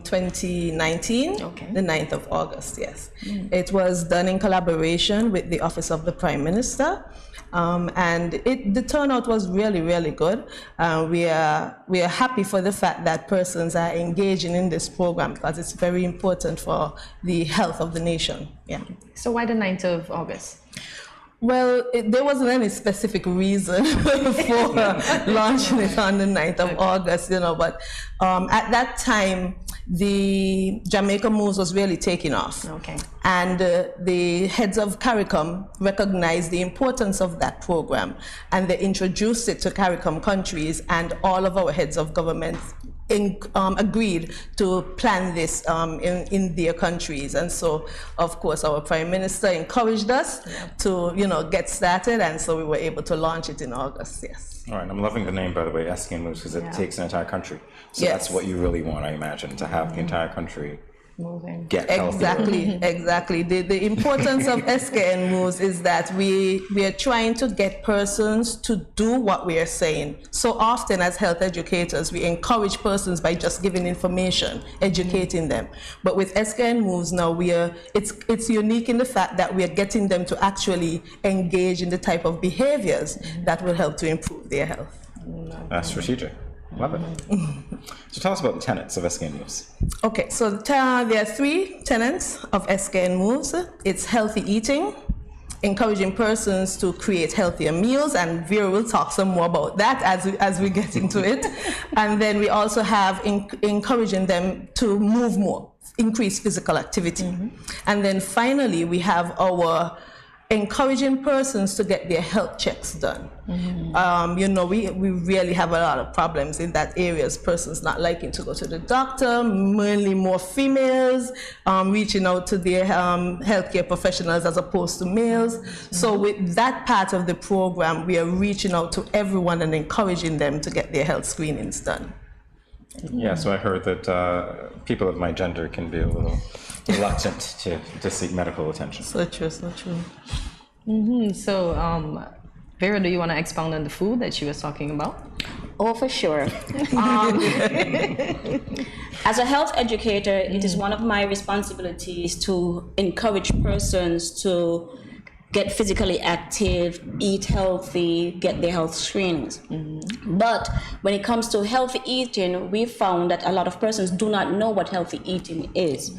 2019, the 9th of August, yes. It was done in collaboration with the Office of the Prime Minister, and the turnout was really, really good. We are happy for the fact that persons are engaging in this program because it's very important for the health of the nation. Yeah. So why the 9th of August? Well, there wasn't any specific reason for launching it on the 9th of August, but at that time, the Jamaica Moves was really taking off. And the heads of CARICOM recognized the importance of that program, and they introduced it to CARICOM countries, and all of our heads of government agreed to plan this in their countries. And so, of course, our Prime Minister encouraged us to, get started, and so we were able to launch it in August, yes. All right, I'm loving the name, by the way, SKN Moves, because it takes an entire country. So that's what you really want, I imagine, to have the entire country moving. Get healthier. Exactly. The importance of SKN Moves is that we are trying to get persons to do what we are saying. So often as health educators, we encourage persons by just giving information, educating them. But with SKN Moves now, it's unique in the fact that we are getting them to actually engage in the type of behaviors that will help to improve their health. That's strategic. Love it. So tell us about the tenets of SKN Moves. Okay, so there are 3 tenets of SKN Moves. It's healthy eating, encouraging persons to create healthier meals, and Vera will talk some more about that as we get into it. And then we also have encouraging them to move more, increase physical activity. And then finally, we have our encouraging persons to get their health checks done. We really have a lot of problems in that area. Persons not liking to go to the doctor, mainly more females, reaching out to their healthcare professionals as opposed to males. So with that part of the program, we are reaching out to everyone and encouraging them to get their health screenings done. Yeah, so I heard that people of my gender can be a little reluctant to seek medical attention. So true, so true. So, Vera, do you want to expound on the food that she was talking about? Oh, for sure. As a health educator, it is one of my responsibilities to encourage persons to get physically active, eat healthy, get their health screenings. But when it comes to healthy eating, we found that a lot of persons do not know what healthy eating is.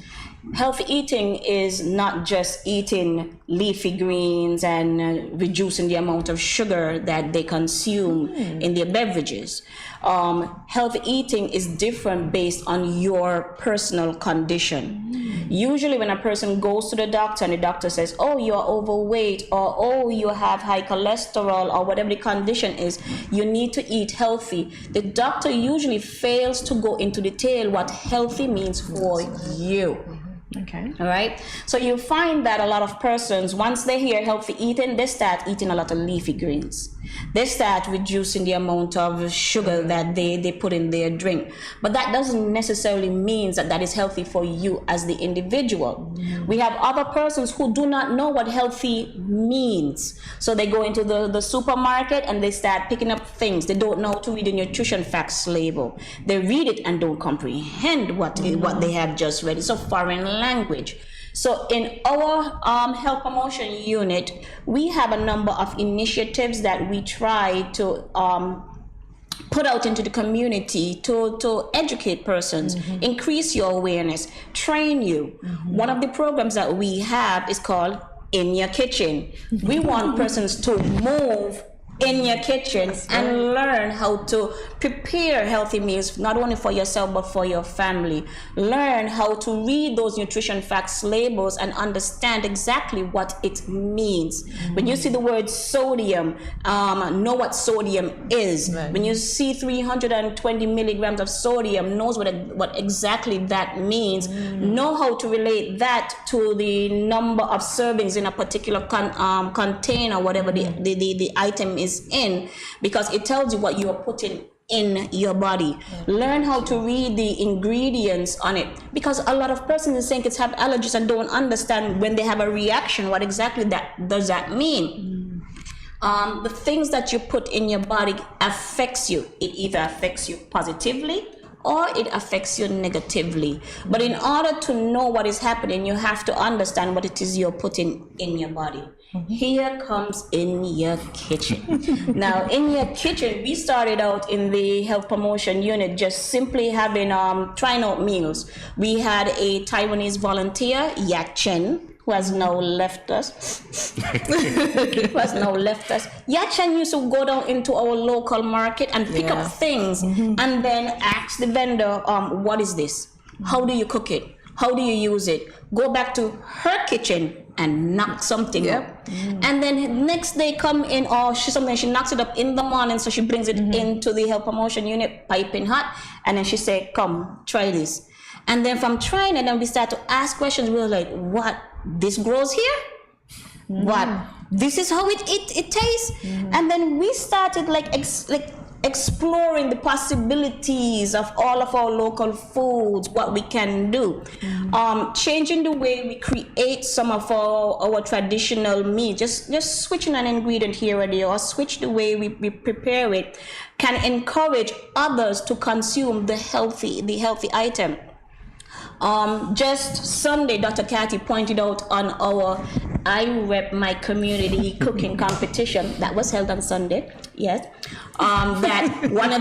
Healthy eating is not just eating leafy greens and reducing the amount of sugar that they consume in their beverages. Healthy eating is different based on your personal condition. Usually when a person goes to the doctor and the doctor says, oh, you are overweight, or oh, you have high cholesterol, or whatever the condition is, you need to eat healthy. The doctor usually fails to go into detail what healthy means for you. Okay. All right. So you find that a lot of persons, once they hear healthy eating, they start eating a lot of leafy greens. They start reducing the amount of sugar that they put in their drink. But that doesn't necessarily mean that that is healthy for you as the individual. We have other persons who do not know what healthy means. So they go into the supermarket and they start picking up things. They don't know how to read the nutrition facts label. They read it and don't comprehend what they have just read. It's a foreign language. So in our health promotion unit, we have a number of initiatives that we try to put out into the community to educate persons, increase your awareness, train you. One of the programs that we have is called In Your Kitchen. We want persons to move in your kitchen and learn how to prepare healthy meals, not only for yourself but for your family. Learn how to read those nutrition facts labels and understand exactly what it means. When you see the word sodium, know what sodium is. When you see 320 milligrams of sodium, knows what exactly that means. Know how to relate that to the number of servings in a particular container, whatever the item is in, because it tells you what you are putting in your body. Learn how to read the ingredients on it, because a lot of persons in St. Kitts have allergies and don't understand when they have a reaction what exactly that does that mean. The things that you put in your body affects you. It either affects you positively or it affects you negatively. But in order to know what is happening, you have to understand what it is you're putting in your body. Here comes In Your Kitchen. Now, In Your Kitchen, we started out in the health promotion unit just simply having trying out meals. We had a Taiwanese volunteer, Yak Chen, who has now left us. Yak Chen used to go down into our local market and pick up things and then ask the vendor, what is this? How do you cook it? How do you use it? Go back to her kitchen and knock something up. And then next day come in, or she knocks it up in the morning, so she brings it into the health promotion unit, piping hot, and then she say, come, try this. And then from trying it, then we start to ask questions. We were like, what? This grows here? What? This is how it tastes? And then we started exploring the possibilities of all of our local foods, what we can do. Changing the way we create some of our traditional meat, just switching an ingredient here or there, or switch the way we prepare it, can encourage others to consume the healthy item. Just Sunday, Dr. Cathy pointed out on our I Rep My Community cooking competition that was held on Sunday, yes, that one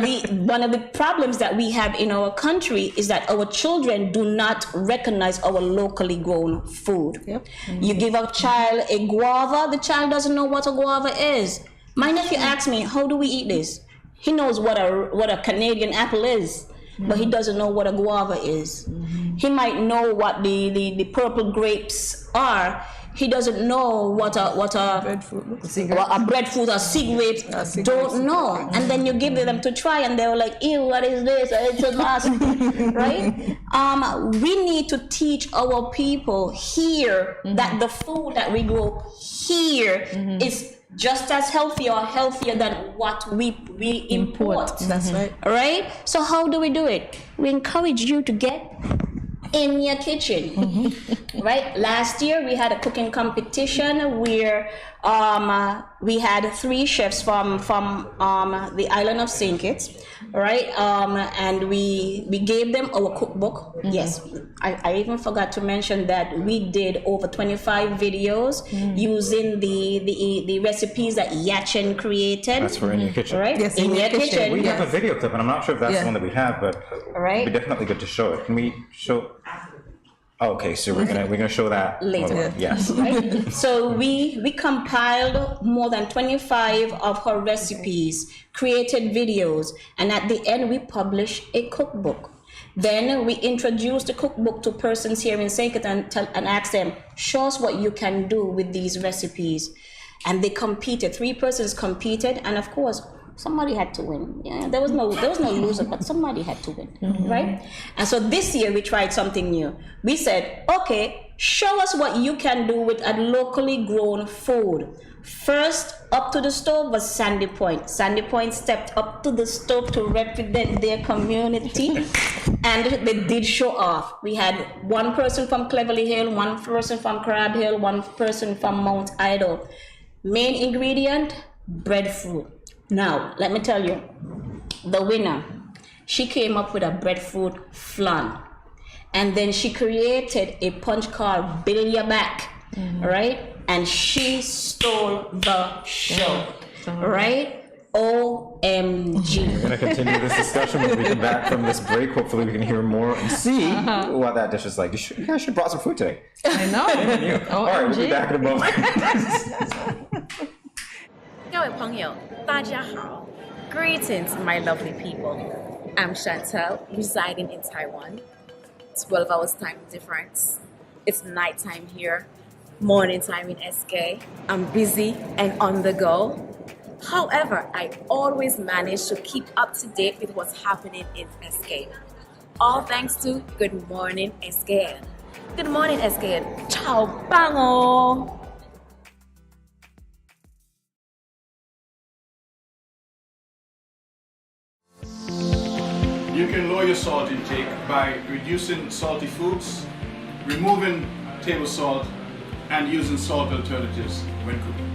of the problems that we have in our country is that our children do not recognize our locally grown food. You give a child a guava, the child doesn't know what a guava is. My nephew asked me, how do we eat this? He knows what a Canadian apple is, but he doesn't know what a guava is. He might know what the purple grapes are. He doesn't know what a breadfruit or sea grapes. Don't know. And then you give them to try, and they were like, ew, what is this? It's a nasty, right? We need to teach our people here that the food that we grow here is just as healthy or healthier than what we import. That's right. Right? So how do we do it? We encourage you to get in your kitchen. Right? Last year we had a cooking competition where we had 3 chefs from the island of St. Kitts, right? And we gave them our cookbook. Yes, I even forgot to mention that we did over 25 videos using the recipes that Yachen created. That's for In Your Kitchen. Right? Yes, in your kitchen. We have a video clip, and I'm not sure if that's the one that we have, but it'd be definitely good to show it. Can we show? Okay, so we're gonna show that later. Yes. Right? So we compiled more than 25 of her recipes, created videos, and at the end we published a cookbook. Then we introduced the cookbook to persons here in St. Kitts and asked them, show us what you can do with these recipes. And they competed. 3 persons competed, and of course, Somebody had to win. Yeah, there was no loser, but somebody had to win, right? And so this year we tried something new. We said, okay, show us what you can do with a locally grown food. First up to the stove was Sandy Point. Sandy Point stepped up to the stove to represent their community, and they did show off. We had one person from Cleverly Hill, one person from Crab Hill, one person from Mount Idle. Main ingredient, breadfruit. Now, let me tell you, the winner, she came up with a breadfruit flan. And then she created a punch called Bill Ya Back, right? And she stole the show, right? OMG. We're going to continue this discussion when we come back from this break. Hopefully we can hear more and see what that dish is like. You guys should brought some food today. I know. All right, we'll be back in a moment. 各位朋友，大家好. Greetings, my lovely people. I'm Chantel, residing in Taiwan. 12 hours time difference. It's nighttime here, morning time in SK. I'm busy and on the go. However, I always manage to keep up to date with what's happening in SK. All thanks to Good Morning SKN. Good morning SKN. Ciao, bango! You can lower your salt intake by reducing salty foods, removing table salt, and using salt alternatives when cooking.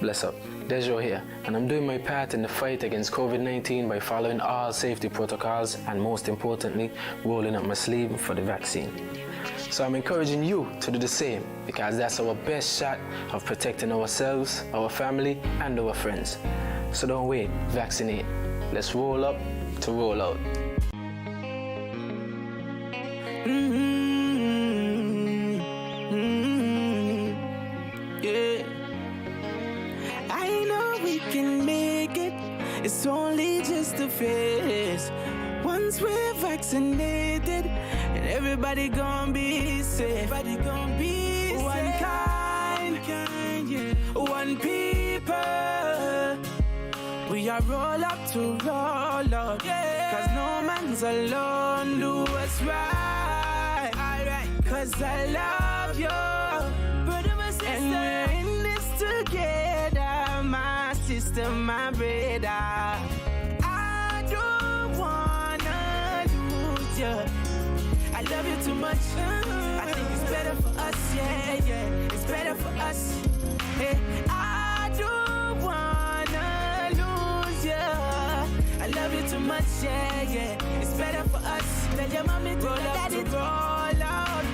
Bless up, Dejo here, and I'm doing my part in the fight against COVID-19 by following all safety protocols and most importantly, rolling up my sleeve for the vaccine. So I'm encouraging you to do the same because that's our best shot of protecting ourselves, our family, and our friends. So don't wait, vaccinate. Let's roll up to roll out. Yeah. I know we can make it. It's only just a phase. Once we're vaccinated, and everybody gonna be safe. Everybody gonna be one safe. Kind, yeah. One people. We are roll up to roll up. Yeah. Cause no man's alone. Do what's right. Cause I love you. Brother, my sister. And we're in this together. My sister, my brother. I don't wanna lose you. I love you too much. I think it's better for us, yeah. It's better for us. Hey, I don't wanna lose you. I love you too much, yeah. It's better for us. Tell your mommy to roll up to roll out.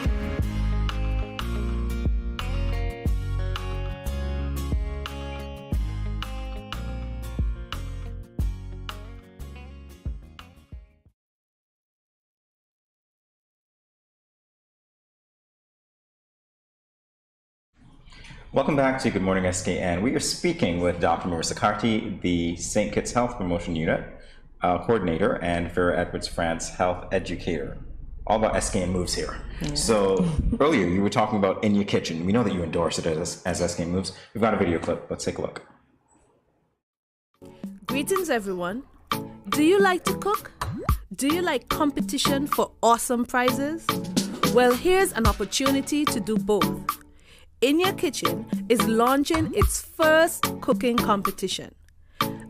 Welcome back to Good Morning SKN. We are speaking with Dr. Marissa Carty, the St. Kitts Health Promotion Unit Coordinator, and Vera Edwards-France Health Educator. All about SKN Moves here. Yeah. So earlier you were talking about In Your Kitchen. We know that you endorse it as SKN Moves. We've got a video clip. Let's take a look. Greetings, everyone. Do you like to cook? Do you like competition for awesome prizes? Well, here's an opportunity to do both. In Your Kitchen is launching its first cooking competition.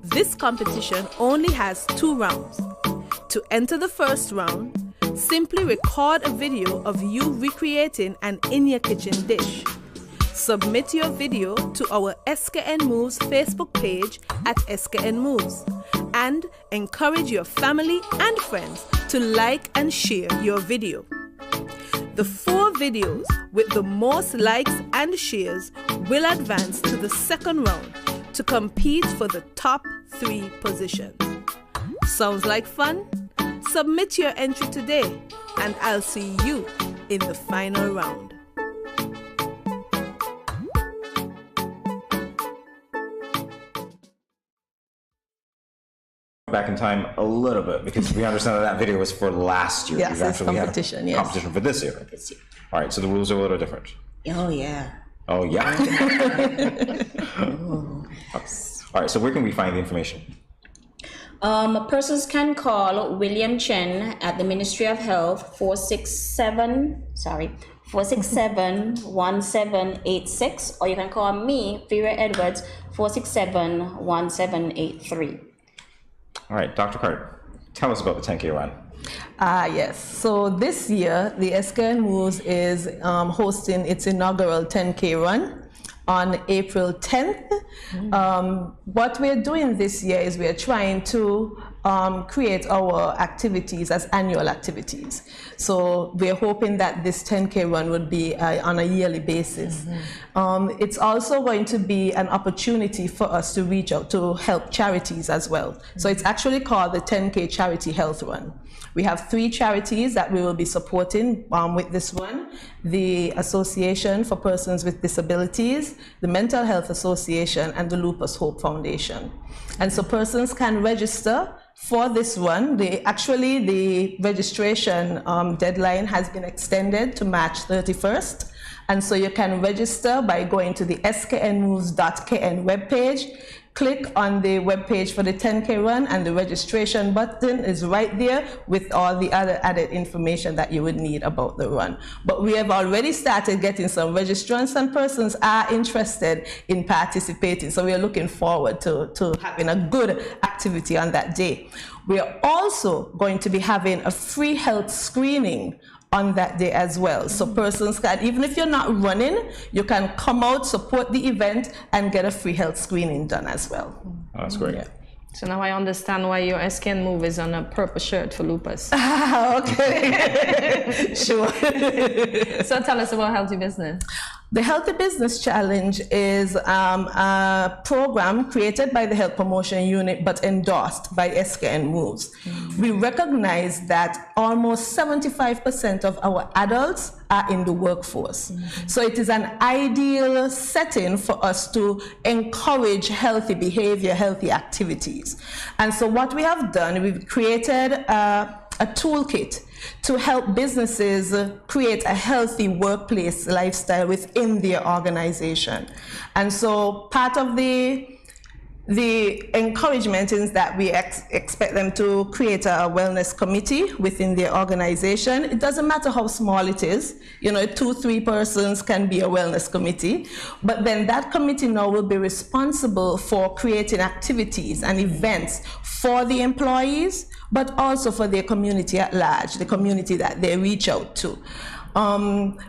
This competition only has 2 rounds. To enter the first round, simply record a video of you recreating an In Your Kitchen dish. Submit your video to our SKN Moves Facebook page at SKN Moves and encourage your family and friends to like and share your video. The 4 videos with the most likes and shares will advance to the second round to compete for the top 3 positions. Sounds like fun? Submit your entry today and I'll see you in the final round. Back in time a little bit because we understand that video was for last year. Yes, it's competition. Yes, competition for this year. All right, so the rules are a little different. Oh, yeah. Oh, yeah. All right, so where can we find the information? Persons can call William Chen at the Ministry of Health 467-1786, or you can call me, Vera Edwards, 467-1783. All right, Dr. Carter, tell us about the 10K run. Yes. So this year, the SKN Moves is hosting its inaugural 10K run on April 10th. What we're doing this year is we're trying to create our activities as annual activities. So we're hoping that this 10K run would be on a yearly basis. It's also going to be an opportunity for us to reach out to help charities as well. So it's actually called the 10K Charity Health Run. We have 3 charities that we will be supporting with this one: the Association for Persons with Disabilities, the Mental Health Association, and the Lupus Hope Foundation. And so persons can register for this one. The registration deadline has been extended to March 31st. And so you can register by going to the sknmoves.kn webpage. Click on the webpage for the 10K run, and the registration button is right there with all the other added information that you would need about the run. But we have already started getting some registrants, and persons are interested in participating. So we are looking forward to having a good activity on that day. We are also going to be having a free health screening on that day as well. So persons can, even if you're not running, you can come out, support the event, and get a free health screening done as well. Oh, that's great. Yeah. So now I understand why your SKN Move is on a purple shirt for lupus. Okay. Sure. So tell us about Healthy Business. The Healthy Business Challenge is a program created by the Health Promotion Unit but endorsed by SKN Moves. We recognize that almost 75% of our adults are in the workforce. So it is an ideal setting for us to encourage healthy behavior, healthy activities. And so what we have done, we've created a toolkit to help businesses create a healthy workplace lifestyle within their organization. And so part of the encouragement is that we expect them to create a wellness committee within their organization. It doesn't matter how small it is. 2-3 persons can be a wellness committee. But then that committee now will be responsible for creating activities and events for the employees, but also for their community at large, the community that they reach out to.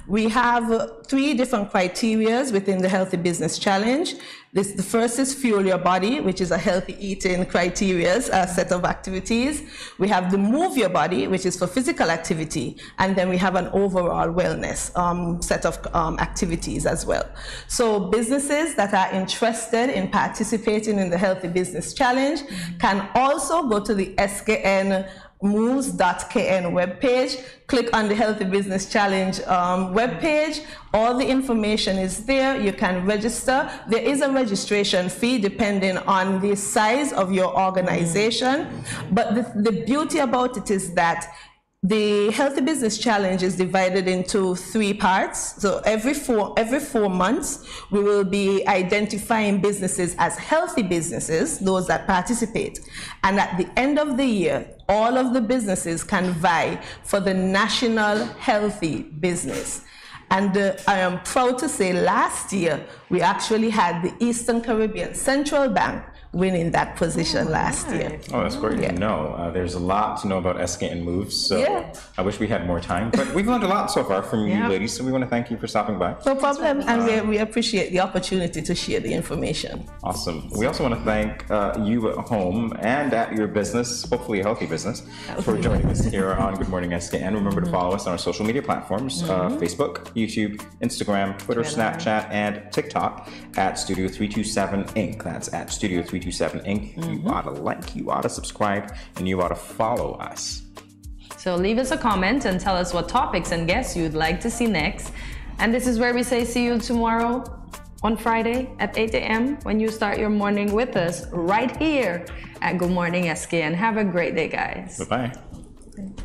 We have 3 different criteria within the Healthy Business Challenge. The first is Fuel Your Body, which is a healthy eating criteria, a set of activities. We have the Move Your Body, which is for physical activity. And then we have an overall wellness set of activities as well. So businesses that are interested in participating in the Healthy Business Challenge can also go to the SKN moves.kn webpage, click on the Healthy Business Challenge webpage. All the information is there. You can register. There is a registration fee depending on the size of your organization. But the beauty about it is that the Healthy Business Challenge is divided into 3 parts. So every four months, we will be identifying businesses as healthy businesses, those that participate. And at the end of the year, all of the businesses can vie for the National Healthy Business. And I am proud to say last year, we actually had the Eastern Caribbean Central Bank winning that position last year. Oh, that's great to know. There's a lot to know about SKN Moves, so I wish we had more time. But we've learned a lot so far from you ladies, so we want to thank you for stopping by. No problem, and we appreciate the opportunity to share the information. Awesome. We also want to thank you at home and at your business, hopefully a healthy business, for joining us here on Good Morning SKN. Remember to follow us on our social media platforms, Facebook, YouTube, Instagram, Twitter, Snapchat, and TikTok at Studio 327 Inc. That's at Studio 327 Inc. You ought to like, you ought to subscribe, and you ought to follow us. So leave us a comment and tell us what topics and guests you'd like to see next. And this is where we say see you tomorrow on Friday at 8 a.m. when you start your morning with us right here at Good Morning SKN. Have a great day, guys. Bye-bye.